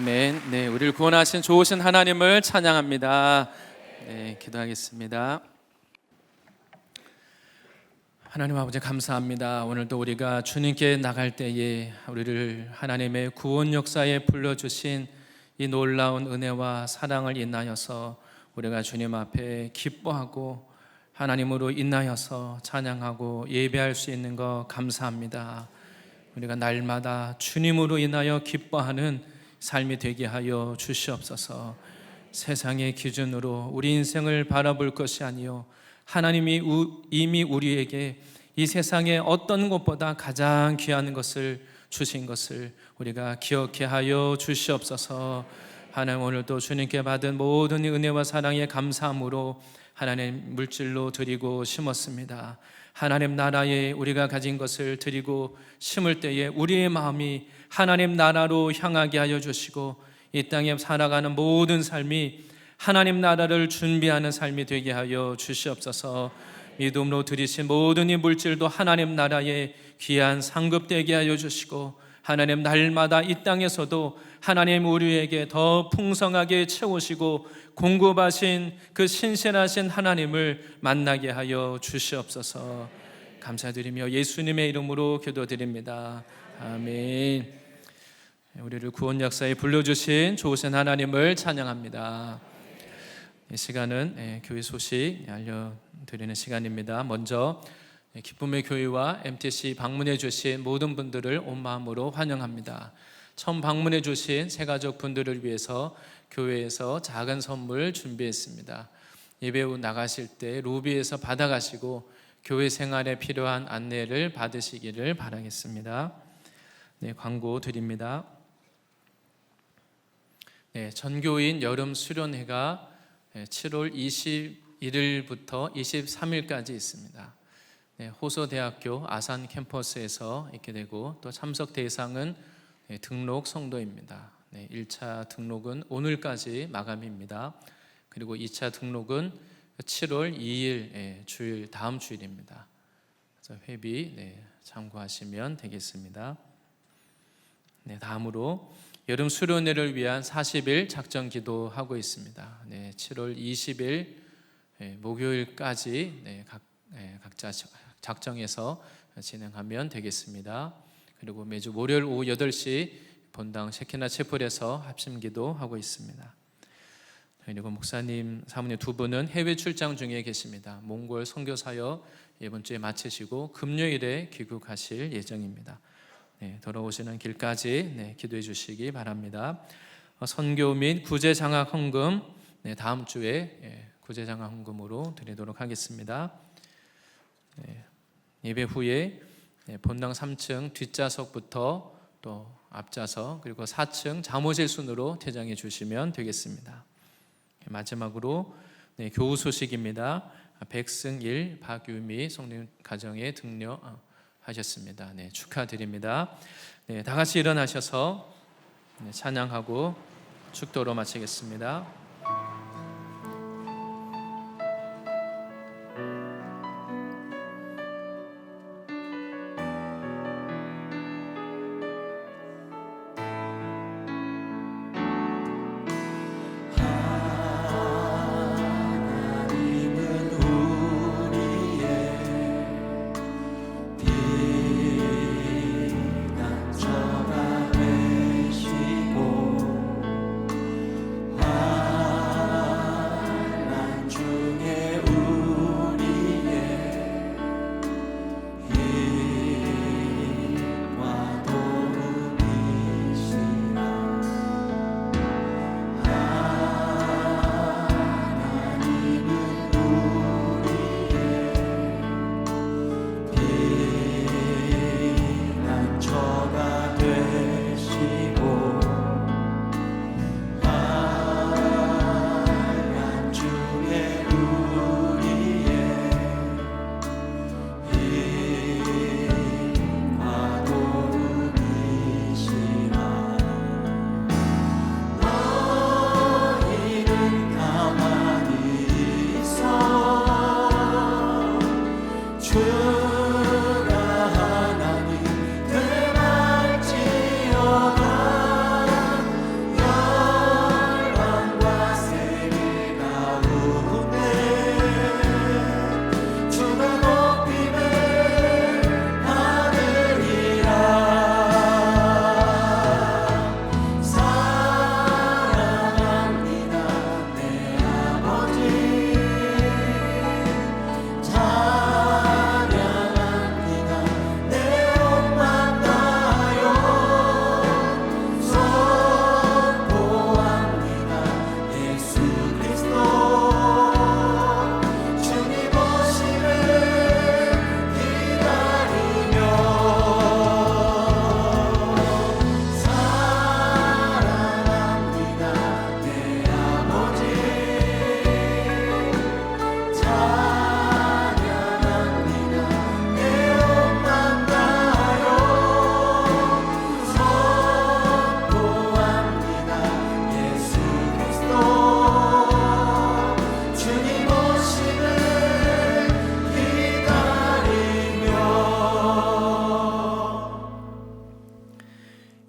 아멘. 네, 우리를 구원하신 좋으신 하나님을 찬양합니다. 네, 기도하겠습니다. 하나님 아버지 감사합니다. 오늘도 우리가 주님께 나갈 때에 우리를 하나님의 구원 역사에 불러주신 이 놀라운 은혜와 사랑을 인하여서 우리가 주님 앞에 기뻐하고 하나님으로 인하여서 찬양하고 예배할 수 있는 것 감사합니다. 우리가 날마다 주님으로 인하여 기뻐하는 삶이 되게 하여 주시옵소서. 세상의 기준으로 우리 인생을 바라볼 것이 아니요 하나님이 이미 우리에게 이 세상의 어떤 것보다 가장 귀한 것을 주신 것을 우리가 기억해 하여 주시옵소서. 하나님 오늘도 주님께 받은 모든 은혜와 사랑에 감사함으로 하나님 물질로 드리고 심었습니다. 하나님 나라에 우리가 가진 것을 드리고 심을 때에 우리의 마음이 하나님 나라로 향하게 하여 주시고 이 땅에 살아가는 모든 삶이 하나님 나라를 준비하는 삶이 되게 하여 주시옵소서. 믿음으로 드리신 모든 이 물질도 하나님 나라의 귀한 상급되게 하여 주시고 하나님 날마다 이 땅에서도 하나님 우리에게 더 풍성하게 채우시고 공급하신 그 신실하신 하나님을 만나게 하여 주시옵소서. 감사드리며 예수님의 이름으로 기도드립니다. 아멘. 우리를 구원 역사에 불러주신 좋으신 하나님을 찬양합니다. 이 시간은 교회 소식 알려드리는 시간입니다. 먼저 기쁨의 교회와 MTC 방문해 주신 모든 분들을 온 마음으로 환영합니다. 처음 방문해 주신 새가족 분들을 위해서 교회에서 작은 선물 준비했습니다. 예배 후 나가실 때 로비에서 받아가시고 교회 생활에 필요한 안내를 받으시기를 바라겠습니다. 네, 광고 드립니다. 네, 전교인 여름 수련회가 7월 21일부터 23일까지 있습니다. 네, 호서대학교 아산 캠퍼스에서 있게 되고 또 참석 대상은 등록 성도입니다. 네, 1차 등록은 오늘까지 마감입니다. 그리고 2차 등록은 7월 2일 주일 다음 주일입니다. 그래서 회비 참고하시면 되겠습니다. 네, 다음으로 여름 수련회를 위한 40일 작정 기도하고 있습니다. 7월 20일 목요일까지 각자 작정해서 진행하면 되겠습니다. 그리고 매주 월요일 오후 8시 본당 셰키나 채플에서 합심 기도하고 있습니다. 그리고 목사님, 사모님 두 분은 해외 출장 중에 계십니다. 몽골 선교 사역 이번 주에 마치시고 금요일에 귀국하실 예정입니다. 돌아오시는 길까지 기도해 주시기 바랍니다. 선교 및 구제장학 헌금 다음 주에 구제장학 헌금으로 드리도록 하겠습니다. 예배 후에 본당 3층 뒷좌석부터 또 앞좌석 그리고 4층 잠옷실 순으로 퇴장해 주시면 되겠습니다. 마지막으로 교우 소식입니다. 백승일, 박유미 성님 가정에 등려하셨습니다. 축하드립니다. 다 같이 일어나셔서 찬양하고 축도로 마치겠습니다. 와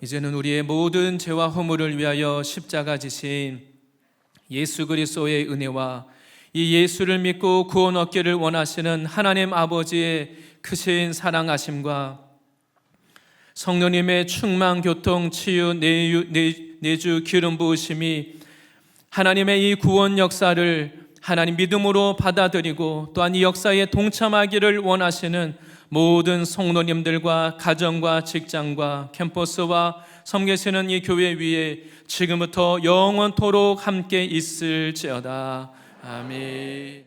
이제는 우리의 모든 죄와 허물을 위하여 십자가 지신 예수 그리스도의 은혜와 이 예수를 믿고 구원 얻기를 원하시는 하나님 아버지의 크신 사랑하심과 성령님의 충만 교통 치유 내주 기름 부으심이 하나님의 이 구원 역사를 하나님 믿음으로 받아들이고 또한 이 역사에 동참하기를 원하시는 모든 성도님들과 가정과 직장과 캠퍼스와 섬기시는 이 교회 위에 지금부터 영원토록 함께 있을지어다. 아멘.